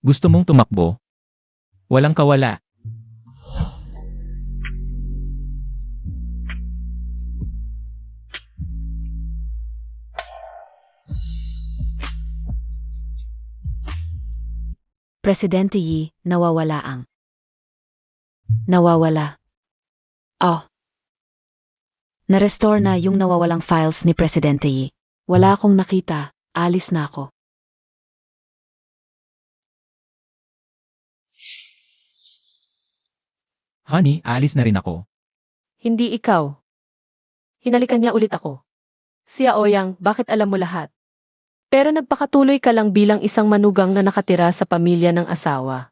Gusto mong tumakbo? Walang kawala. Presidente Yi, nawawala ang. Nawawala. Oh. Na-restore na yung nawawalang files ni Presidente Yi. Wala akong nakita, alis na ako. Honey, aalis na rin ako. Hindi ikaw. Hinalikan niya ulit ako. Xiaoyang, bakit alam mo lahat? Pero nagpakatuloy ka lang bilang isang manugang na nakatira sa pamilya ng asawa.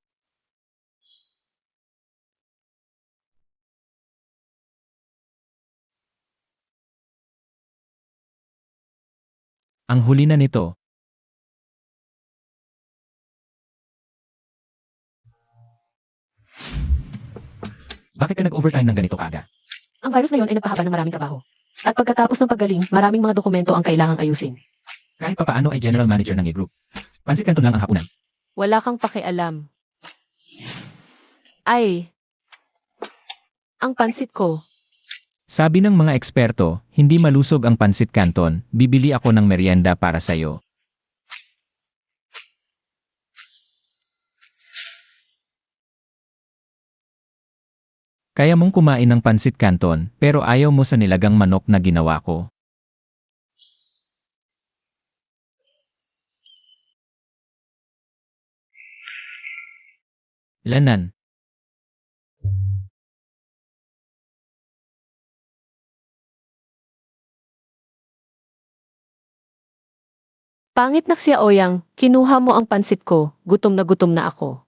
Ang huli na nito. Bakit ka nag-overtime ng ganito kaga? Ang virus ngayon ay nagpahaba ng maraming trabaho. At pagkatapos ng paggaling, maraming mga dokumento ang kailangang ayusin. Kahit papaano ay general manager ng e-group. Pansit kanton lang ang hapunan. Wala kang pakialam. Ay, ang pansit ko. Sabi ng mga eksperto, hindi malusog ang pansit canton, bibili ako ng merienda para sa'yo. Kaya mong kumain ng pansit canton, pero ayaw mo sa nilagang manok na ginawa ko. Lanan. Pangit na Xiaoyang, kinuha mo ang pansit ko, gutom na ako.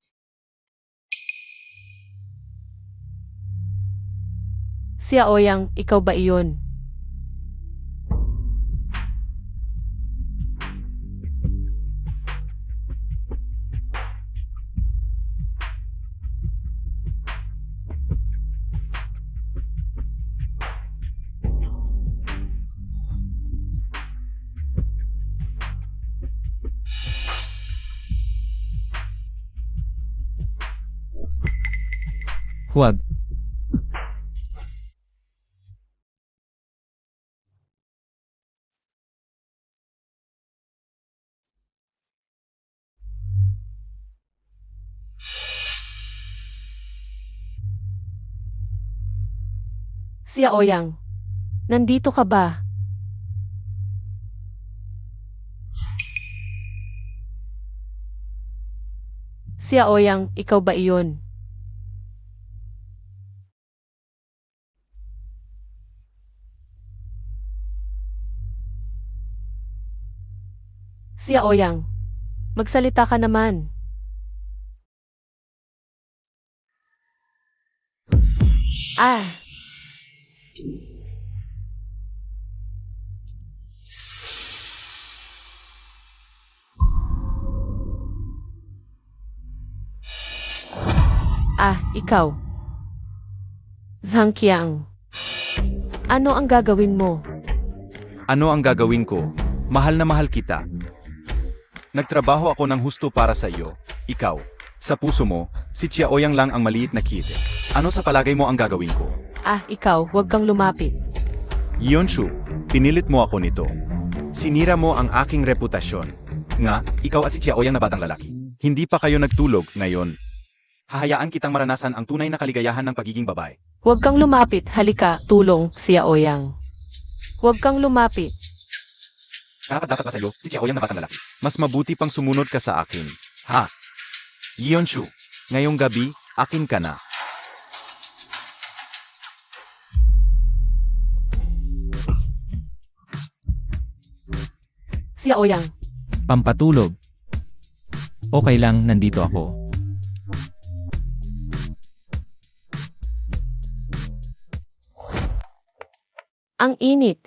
Xiaoyang, ikaw ba iyon? Huwag. Sia Oyang, nandito ka ba? Sia Oyang, ikaw ba iyon? Sia Oyang, magsalita ka naman. Ah, ikaw. Zhang Qiang. Ano ang gagawin mo? Ano ang gagawin ko? Mahal na mahal kita. Nagtrabaho ako ng husto para sa iyo. Ikaw. Sa puso mo, si Xiaoyang lang ang maliit na kid. Ano sa palagay mo ang gagawin ko? Ikaw, huwag kang lumapit. Yonshu, pinilit mo ako nito. Sinira mo ang aking reputasyon. Nga, ikaw at si Xiaoyang na batang lalaki. Hindi pa kayo nagtulog ngayon. Hahayaan kitang maranasan ang tunay na kaligayahan ng pagiging babae. Huwag kang lumapit, halika, tulong, Sia Oyang. Huwag kang lumapit. Dapat ba sa'yo, si Xiaoyang na batang lalaki? Mas mabuti pang sumunod ka sa akin. Ha? Yonshu, ngayong gabi, akin ka na. Sia Oyang, Pampatulog. Okay lang, nandito ako. ang init.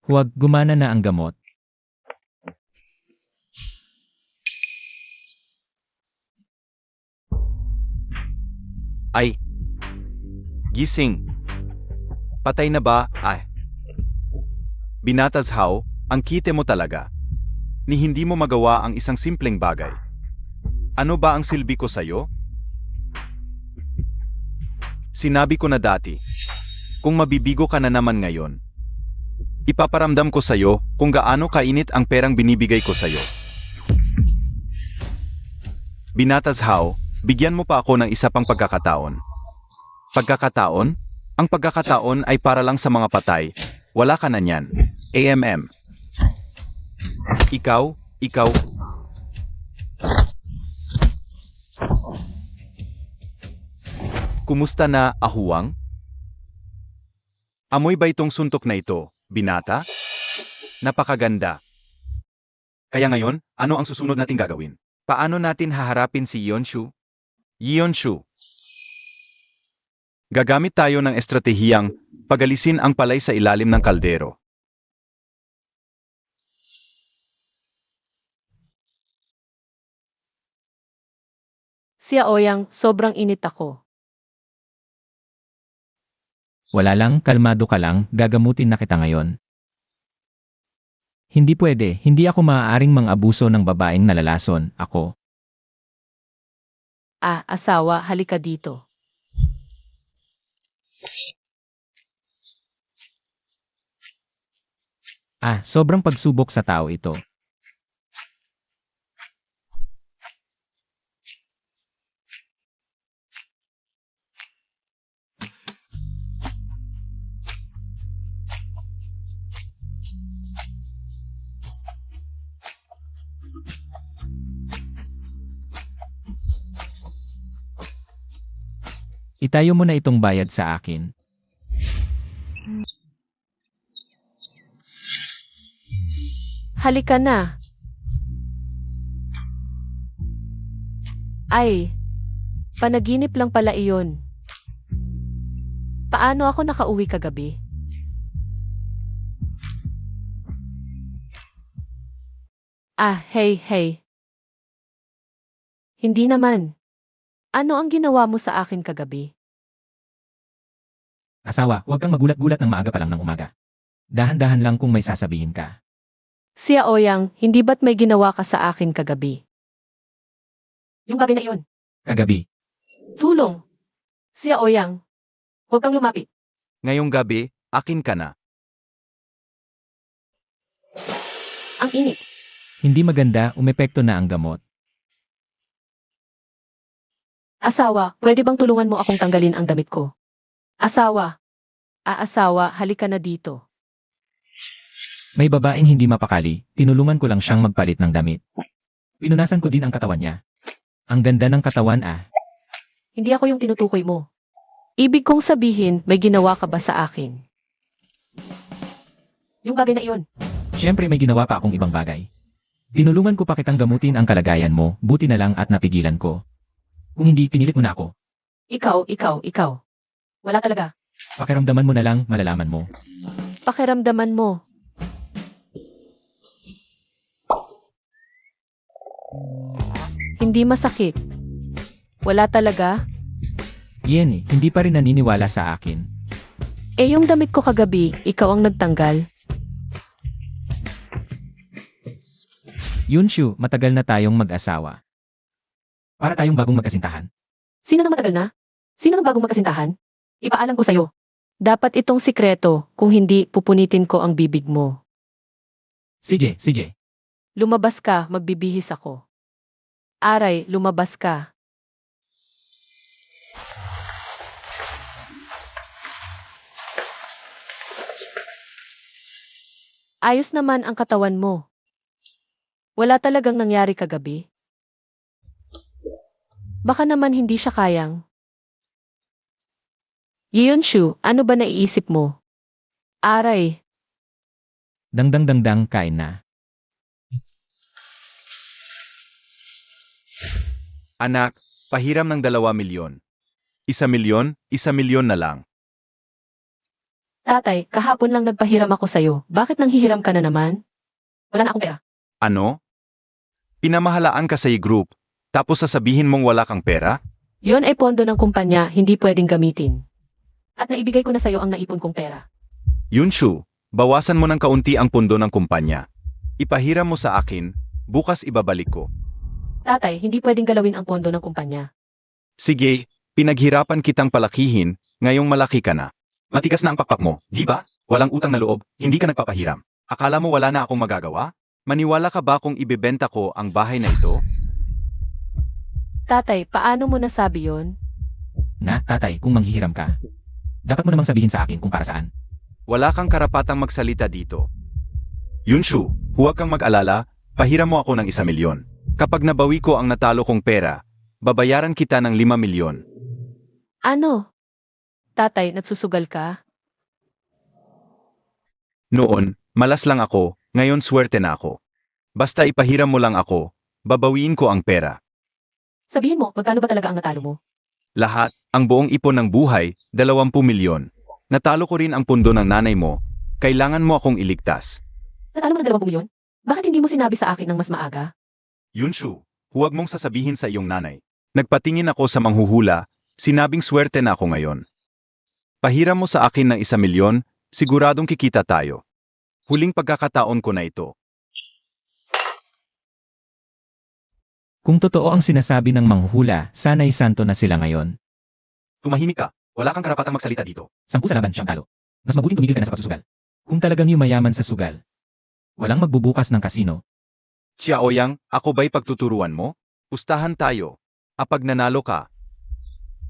Huwag, gumana na ang gamot. Ay. Gising. Patay na ba? Ay. Binatas how, ang kite mo talaga. Ni hindi mo magawa ang isang simpleng bagay. Ano ba ang silbi ko sa'yo? Sinabi ko na dati. Kung mabibigo ka na naman ngayon, ipaparamdam ko sa'yo kung gaano kainit ang perang binibigay ko sa'yo. Binatas how, bigyan mo pa ako ng isa pang pagkakataon. Pagkakataon? Ang pagkakataon ay para lang sa mga patay. Wala ka na niyan. AMM. Ikaw. Kumusta na, ahuwang? Amoy ba itong suntok na ito, binata? Napakaganda. Kaya ngayon, ano ang susunod nating gagawin? Paano natin haharapin si Yonshu? Yonshu. Gagamit tayo ng estratehiyang pagalisin ang palay sa ilalim ng kaldero. Sia Oyang, sobrang init ako. Wala lang, kalmado ka lang, gagamutin na kita ngayon. Hindi pwede, hindi ako maaaring mang-abuso ng babaeng nalalason, ako. Asawa, halika dito. Sobrang pagsubok sa tao ito. Itayo mo na itong bayad sa akin. Halika na. Ay, panaginip lang pala iyon. Paano ako nakauwi kagabi? Hey. Hindi naman. Ano ang ginawa mo sa akin kagabi? Asawa, huwag kang magulat-gulat ng maaga pa lang ng umaga. Dahan-dahan lang kung may sasabihin ka. Sia Oyang, hindi ba't may ginawa ka sa akin kagabi? Yung bagay na iyon. Kagabi. Tulong. Sia Oyang, huwag kang lumapit. Ngayong gabi, akin ka na. Ang init. Hindi maganda, umepekto na ang gamot. Asawa, pwede bang tulungan mo akong tanggalin ang damit ko? Asawa. Asawa, halika na dito. May babaeng hindi mapakali, tinulungan ko lang siyang magpalit ng damit. Pinunasan ko din ang katawan niya. Ang ganda ng katawan ah. Hindi ako yung tinutukoy mo. Ibig kong sabihin, may ginawa ka ba sa akin? Yung bagay na iyon. Siyempre may ginawa pa akong ibang bagay. Tinulungan ko pa kitang gamutin ang kalagayan mo, buti na lang at napigilan ko. Kung hindi, pinilit mo na ako. Ikaw. Wala talaga. Pakiramdaman mo na lang, malalaman mo. Pakiramdaman mo. Hindi masakit. Wala talaga. Yan hindi pa rin naniniwala sa akin. Eh yung damit ko kagabi, ikaw ang nagtanggal. Yunshu, matagal na tayong mag-asawa. Para tayong bagong magkasintahan. Sino na matagal na? Sino ang bagong magkasintahan? Ipaalam ko sa'yo. Dapat itong sikreto, kung hindi, pupunitin ko ang bibig mo. Sige. Lumabas ka, magbibihis ako. Aray, lumabas ka. Ayos naman ang katawan mo. Wala talagang nangyari kagabi. Baka naman hindi siya kayang. Yunshu, ano ba naiisip mo? Aray, Dangdang, kain na. Anak, pahiram ng 2 milyon. 1 milyon, 1 milyon na lang. tatay, kahapon lang nagpahiram ako sa'yo. Bakit nanghihiram ka na naman? Wala na akong pera. Ano? Pinamahalaan ka sa group, tapos sasabihin mong wala kang pera? Yon ay pondo ng kumpanya, hindi pwedeng gamitin. At naibigay ko na sa'yo ang naipon kong pera. Yunshu, bawasan mo ng kaunti ang pundo ng kumpanya. Ipahiram mo sa akin, bukas ibabalik ko. Tatay, hindi pwedeng galawin ang pondo ng kumpanya. Sige, pinaghirapan kitang palakihin, ngayong malaki ka na. Matigas na ang pakpak mo, di ba? Walang utang na loob, hindi ka nagpapahiram. Akala mo wala na akong magagawa? Maniwala ka ba kung ibebenta ko ang bahay na ito? Tatay, paano mo nasabi yon? Na, tatay, kung manghihiram ka. Dapat mo namang sabihin sa akin kung para saan. Wala kang karapatang magsalita dito. Yunshu, huwag kang mag-alala, pahiram mo ako ng 1 milyon. Kapag nabawi ko ang natalo kong pera, babayaran kita ng 5 milyon. Ano? Tatay, nagsusugal ka? Noon, malas lang ako, ngayon swerte na ako. Basta ipahiram mo lang ako, babawiin ko ang pera. Sabihin mo, magkano ba talaga ang natalo mo? Lahat, ang buong ipon ng buhay, 20 milyon. Natalo ko rin ang pundo ng nanay mo, kailangan mo akong iligtas. Natalo mo ng 20 milyon? Bakit hindi mo sinabi sa akin ng mas maaga? Yunshu, huwag mong sasabihin sa iyong nanay. Nagpatingin ako sa manghuhula, sinabing swerte na ako ngayon. Pahiram mo sa akin ng 1 milyon, siguradong kikita tayo. Huling pagkakataon ko na ito. Kung totoo ang sinasabi ng manghuhula, sana'y santo na sila ngayon. Tumahimik ka, wala kang karapatang magsalita dito. 10 sa laban, siyang talo. Mas mabuting tumigil ka na sa pagsusugal. Kung talagang yumayaman sa sugal, walang magbubukas ng kasino. Xiaoyang, ako ba'y pagtuturuan mo? Pustahan tayo. Kapag nanalo ka,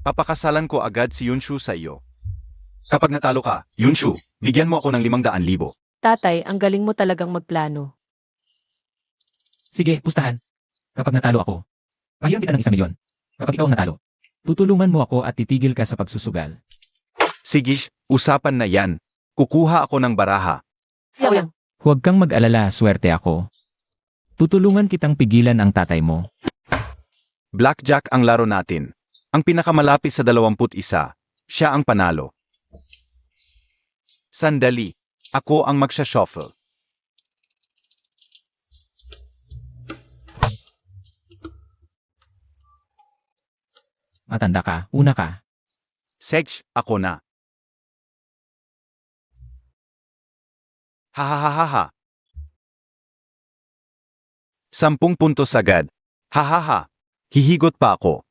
papakasalan ko agad si Yunshu sa iyo. Kapag natalo ka, Yunshu, bigyan mo ako ng 500,000. Tatay, ang galing mo talagang magplano. Sige, pustahan. Kapag natalo ako, pahiram kita ng 1 milyon. Kapag ikaw ang natalo, tutulungan mo ako at titigil ka sa pagsusugal. Sige, usapan na yan. Kukuha ako ng baraha. Xiaoyang, Huwag kang mag-alala, swerte ako. Tutulungan kitang pigilan ang tatay mo. Blackjack ang laro natin. Ang pinakamalapit sa 21, siya ang panalo. Sandali, ako ang magsha-shuffle. Matanda ka, una ka. Sedge, ako na. Ha ha ha ha ha. 10 puntos agad. Hahaha. Hihigot pa ako.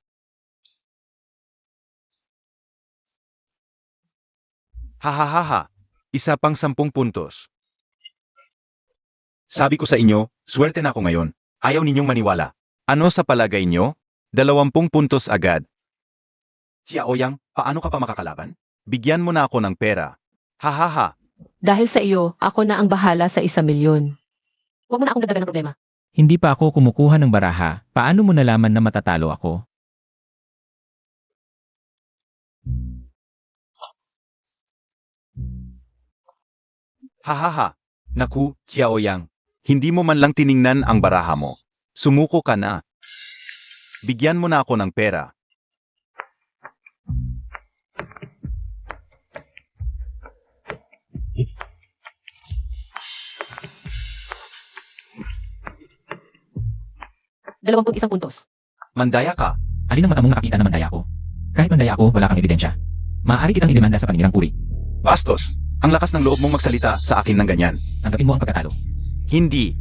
Hahaha. Isa pang 10 puntos. Sabi ko sa inyo, swerte na ako ngayon. Ayaw ninyong maniwala. Ano sa palagay nyo? 20 puntos agad. Xiaoyang, paano ka pa makakalaban? Bigyan mo na ako ng pera. Hahaha. Dahil sa iyo, ako na ang bahala sa 1,000,000. Huwag mo na akong dagdagan ng problema. Hindi pa ako kumukuha ng baraha. Paano mo nalaman na matatalo ako? Hahaha. Naku, Xiaoyang. Hindi mo man lang tiningnan ang baraha mo. Sumuko ka na. Bigyan mo na ako ng pera. Dalawamput isang puntos. Mandaya ka. Alin ang mata mong nakakita na mandaya ako? Kahit mandaya ako, wala kang ebidensya. Maaari kitang idemanda sa paninirang puri. Bastos. Ang lakas ng loob mong magsalita sa akin ng ganyan. Tanggapin mo ang pagkatalo. Hindi.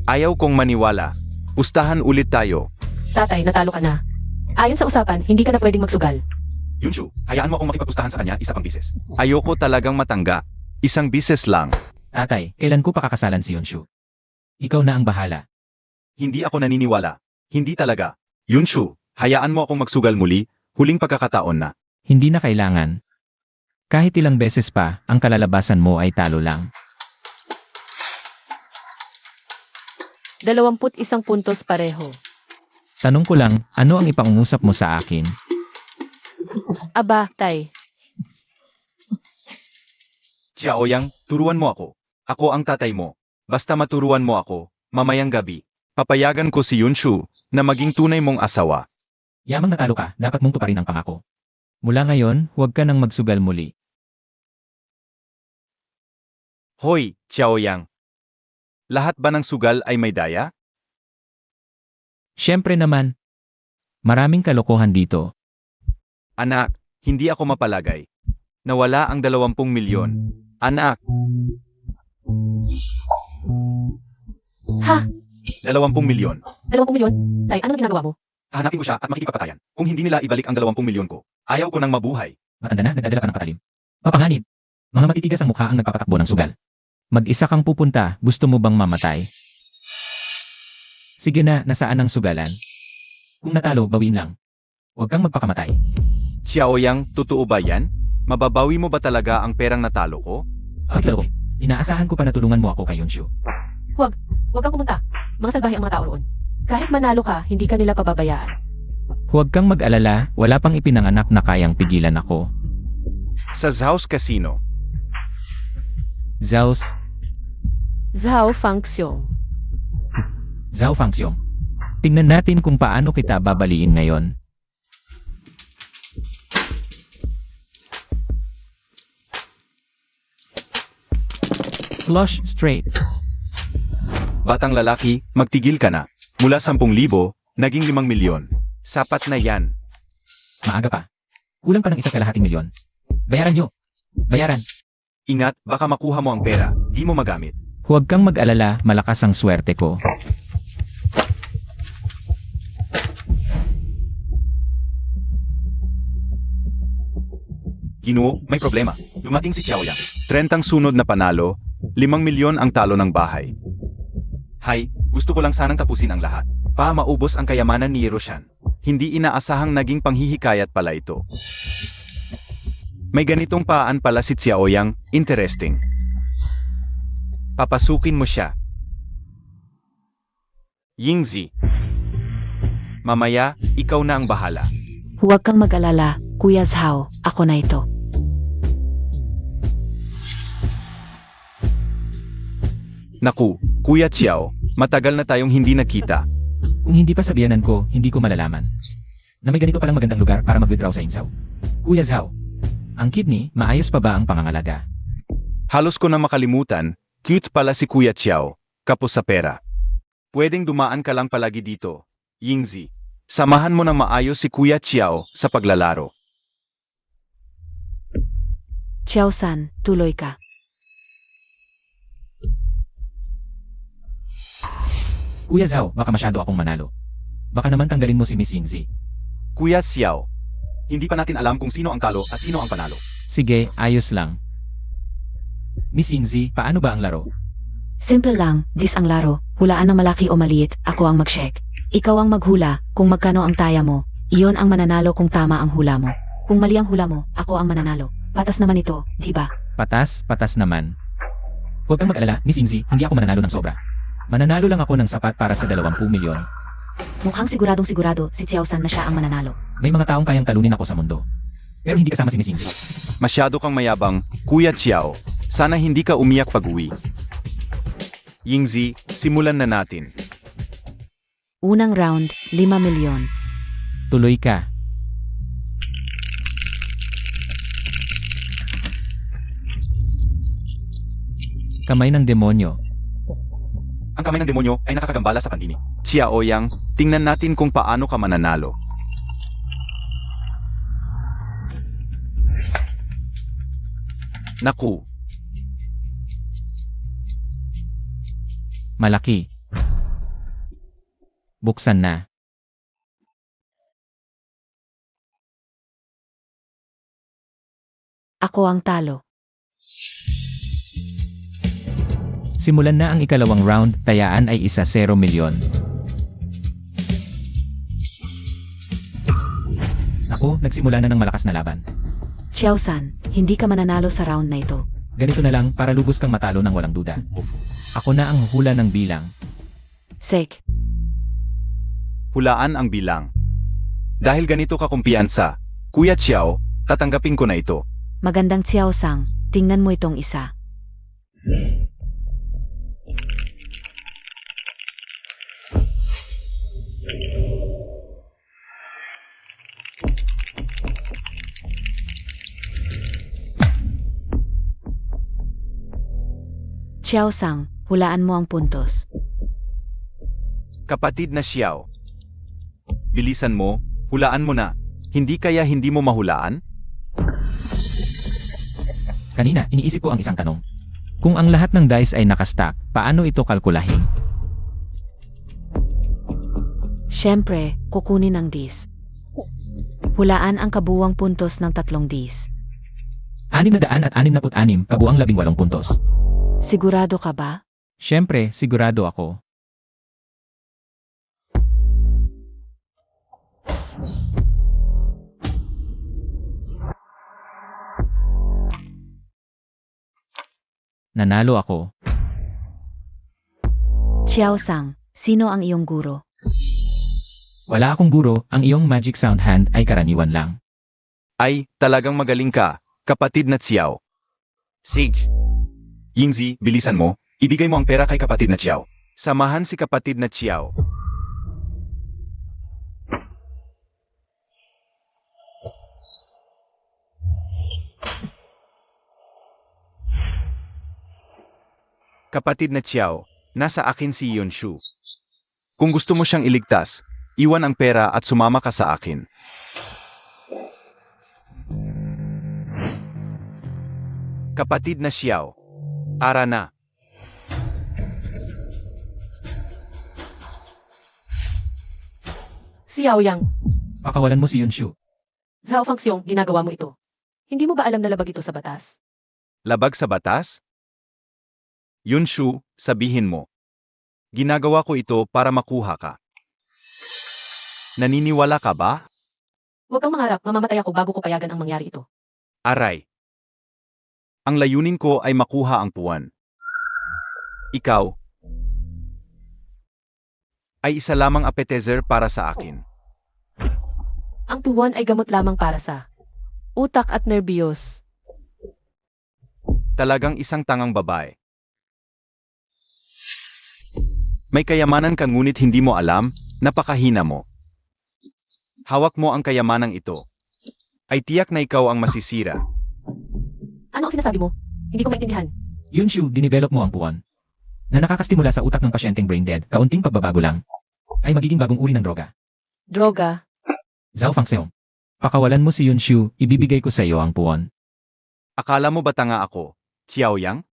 Ayaw kong maniwala. Pustahan ulit tayo. Tatay, natalo ka na. Ayon sa usapan, hindi ka na pwedeng magsugal. Yunshu, hayaan mo akong makipagpustahan sa kanya isa pang bises. Ayoko talagang matangga. Isang bises lang. Tatay, kailan ko pakakasalan si Yonshu? Ikaw na ang bahala. Hindi ako naniniwala. Hindi talaga. Yunshu, hayaan mo akong magsugal muli. Huling pagkakataon na. Hindi na kailangan. Kahit ilang beses pa, ang kalalabasan mo ay talo lang. 21 puntos pareho. Tanong ko lang, ano ang ipangungusap mo sa akin? Aba, tay. Xiaoyang, turuan mo ako. Ako ang tatay mo. Basta maturuan mo ako, mamayang gabi. Papayagan ko si Yunshu na maging tunay mong asawa. Yamang natalo ka, dapat mong tuparin ang pangako. Mula ngayon, huwag ka nang magsugal muli. Hoy, Xiaoyang. Lahat ba ng sugal ay may daya? Siyempre naman. Maraming kalokohan dito. Anak, hindi ako mapalagay. Nawala ang 20 milyon. Anak, Ha? 20 milyon. 20,000,000? Tay, ano ginagawa mo? Hanapin ko siya at makikipagpatayan. Kung hindi nila ibalik ang 20 milyon ko, ayaw ko nang mabuhay. Matanda na, nagdadala ka ng patalim. Papanganib. Mga matitigas ang mukha ang nagpapatakbo ng sugal. Mag-isa kang pupunta, gusto mo bang mamatay? Sige na, nasaan ang sugalan? Kung natalo, bawiin lang. Huwag kang magpakamatay. Xiaoyang, totoo ba yan? Mababawi mo ba talaga ang perang natalo ko? Bakit laro ko? Inaasahan ko pa na tulungan mo ako kay Yonshu. Huwag kang pumunta. Mga salbahe ang mga tao roon. Kahit manalo ka, hindi ka nila pababayaan. Huwag kang mag-alala, wala pang ipinanganak na kayang pigilan ako. Sa Zhao's Casino. Zhao's, Zhao Fangxiong. Zhao Fangxiong. Tingnan natin kung paano kita babaliin ngayon. Flush straight. Batang lalaki, magtigil ka na. Mula 10,000, naging 5 milyon. Sapat na yan. Maaga pa. Kulang pa ng 1,250,000. Bayaran nyo. Bayaran. Ingat, baka makuha mo ang pera, di mo magamit. Huwag kang mag-alala, malakas ang swerte ko. Ginoo, may problema. Dumating si Xiaoyang. 30 sunod na panalo, 5 milyon ang talo ng bahay. Hay, gusto ko lang sanang tapusin ang lahat. Pa maubos ang kayamanan ni Roshan. Hindi inaasahang naging panghihikayat pala ito. May ganitong paan pala si Xiaoyang, interesting. Papasukin mo siya. Yingzi. Mamaya, ikaw na ang bahala. Huwag kang mag-alala, Kuya Zhao, ako na ito. Naku, Kuya Xiao, matagal na tayong hindi nakita. Kung hindi pa sabihanan ko, hindi ko malalaman. Na may ganito palang magandang lugar para mag-withdraw sa Insaw. Kuya Zhao, ang kidney, maayos pa ba ang pangangalaga? Halos ko na makalimutan, cute pala si Kuya Xiao, kapos sa pera. Pwedeng dumaan ka lang palagi dito, Yingzi. Samahan mo ng maayos si Kuya Xiao sa paglalaro. Xiao-san, tuloy ka. Kuya Zhao, baka masyado akong manalo. Baka naman tanggalin mo si Miss Yingzi. Kuya Xiao, hindi pa natin alam kung sino ang talo at sino ang panalo. Sige, ayos lang. Miss Yingzi, paano ba ang laro? Simple lang, dis ang laro. Hulaan ng malaki o maliit, ako ang mag-check. Ikaw ang maghula kung magkano ang taya mo. Iyon ang mananalo kung tama ang hula mo. Kung mali ang hula mo, ako ang mananalo. Patas naman ito, di ba? Patas, patas naman. Huwag kang mag-alala, Miss Yingzi, hindi ako mananalo ng sobra. Mananalo lang ako ng sapat para sa 20 milyon. Mukhang siguradong sigurado si Xiao San na siya ang mananalo. May mga taong kayang talunin ako sa mundo. Pero hindi kasama si Miss Yingzi. Masyado kang mayabang, Kuya Xiao. Sana hindi ka umiyak pag-uwi. Yingzi, simulan na natin. Unang round, 5 milyon. Tuloy ka. Kamay ng demonyo. Ang kamay ng demonyo ay nakakagambala sa pandinig. Xiao Yang, tingnan natin kung paano ka mananalo. Naku, Malaki. Buksan na. Ako ang talo. Simulan na ang ikalawang round, tayaan ay 1-0 milyon. Ako, nagsimula na ng malakas na laban. Xiao San, hindi ka mananalo sa round na ito. Ganito na lang para lubos kang matalo ng walang duda. Ako na ang hula ng bilang. Sek, hulaan ang bilang. Dahil ganito ka kumpiyansa, Kuya Xiao, tatanggapin ko na ito. magandang Xiao Sang, tingnan mo itong isa. Xiao Sang, hulaan mo ang puntos. Kapatid na Xiao. Bilisan mo, hulaan mo na. Hindi kaya hindi mo mahulaan? Kanina, iniisip ko ang isang tanong. Kung ang lahat ng dice ay nakastack, paano ito kalkulahin? Siyempre, kukunin ang dis. Hulaan ang kabuwang puntos ng 3 dis. 666, kabuang 18 puntos. Sigurado ka ba? Siyempre, sigurado ako. Nanalo ako. Xiao Sang, sino ang iyong guro? Wala akong guro, ang iyong magic sound hand ay karaniwan lang. Ay, talagang magaling ka, kapatid na Xiao. Sage. Yingzi, bilisan mo, ibigay mo ang pera kay kapatid na Xiao. Samahan si kapatid na Xiao. Kapatid na Xiao, nasa akin si Yunshu. Kung gusto mo siyang iligtas, iwan ang pera at sumama ka sa akin. Kapatid na Xiao, ara na. Xiao Yang, Pakawalan mo si Yunshu. Zhao Fangxiong, ginagawa mo ito. Hindi mo ba alam na labag ito sa batas? Labag sa batas? Yunshu, sabihin mo. Ginagawa ko ito para makuha ka. Naniniwala ka ba? Huwag kang mangarap, mamamatay ako bago ko payagan ang mangyari ito. Aray. Ang layunin ko ay makuha ang puwan. Ikaw ay isa lamang appetizer para sa akin. Ang puwan ay gamot lamang para sa utak at nerbiyos. Talagang isang tangang babae. May kayamanan ka ngunit hindi mo alam, napakahina mo. Hawak mo ang kayamanang ito. Ay tiyak na ikaw ang masisira. Ano ang sinasabi mo? Hindi ko maintindihan. Yunshu, dinevelop mo ang puwan. Na nakakastimula sa utak ng pasyenteng brain dead, kaunting pagbabago lang, ay magiging bagong uri ng droga. Droga. Zhao Fangxiong. Pakawalan mo si Yunshu, ibibigay ko sa iyo ang puwan. Akala mo ba tanga ako, Xiao Yang?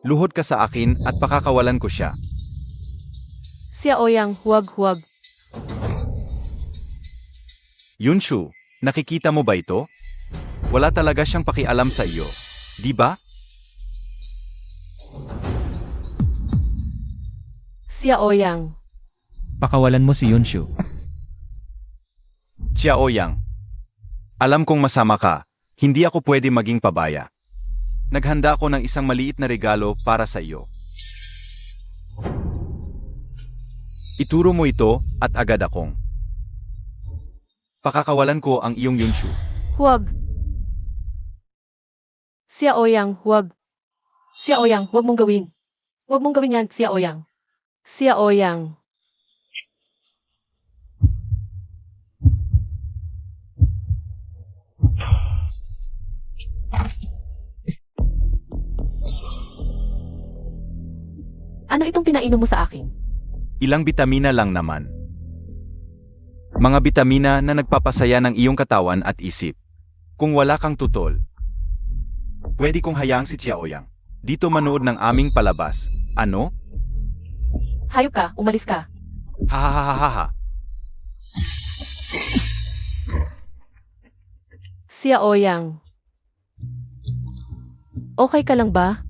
Luhod ka sa akin at pakakawalan ko siya. Xiaoyang, huwag. Yunshu, nakikita mo ba ito? Wala talaga siyang pakialam sa iyo. Di ba? Xiaoyang, Pakawalan mo si Yunshu. Xiaoyang. Alam kong masama ka, hindi ako pwede maging pabaya. Naghanda ako ng isang maliit na regalo para sa iyo. Ituro mo ito at agad akong pakakawalan ko ang iyong Yunshu. huwag. Xiaoyang, huwag. Xiaoyang, huwag mong gawin. Huwag mong gawin yan, Xiaoyang. Xiaoyang. Ano itong pinainom mo sa akin? Ilang bitamina lang naman. Mga bitamina na nagpapasaya ng iyong katawan at isip. Kung wala kang tutol, pwede kong hayaang si Xiaoyang dito manood ng aming palabas. Ano? Hayop ka, umalis ka. Hahaha. Xiaoyang. Okay ka lang ba?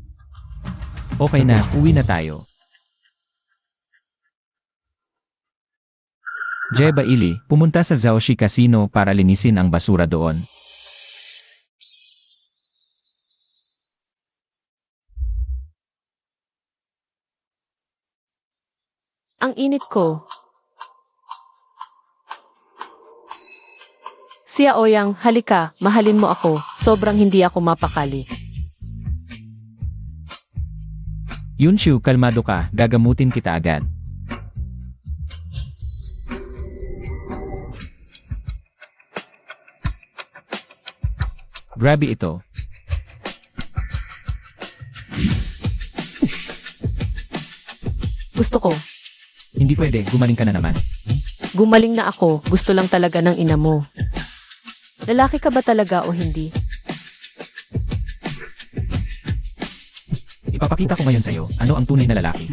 Okay na, uwi na tayo. Jeba Ili, pumunta sa Zhaoxi Casino para linisin ang basura doon. Ang init ko. Xiaoyang, halika, mahalin mo ako. Sobrang hindi ako mapakali. Yunshu, kalmado ka, gagamutin kita agad. Grabe ito. Gusto ko. Hindi pwede, gumaling ka na naman. Gumaling na ako. Gusto lang talaga ng ina mo. Lalaki ka ba talaga o hindi? Ipapakita ko ngayon sa'yo, ano ang tunay na lalaki.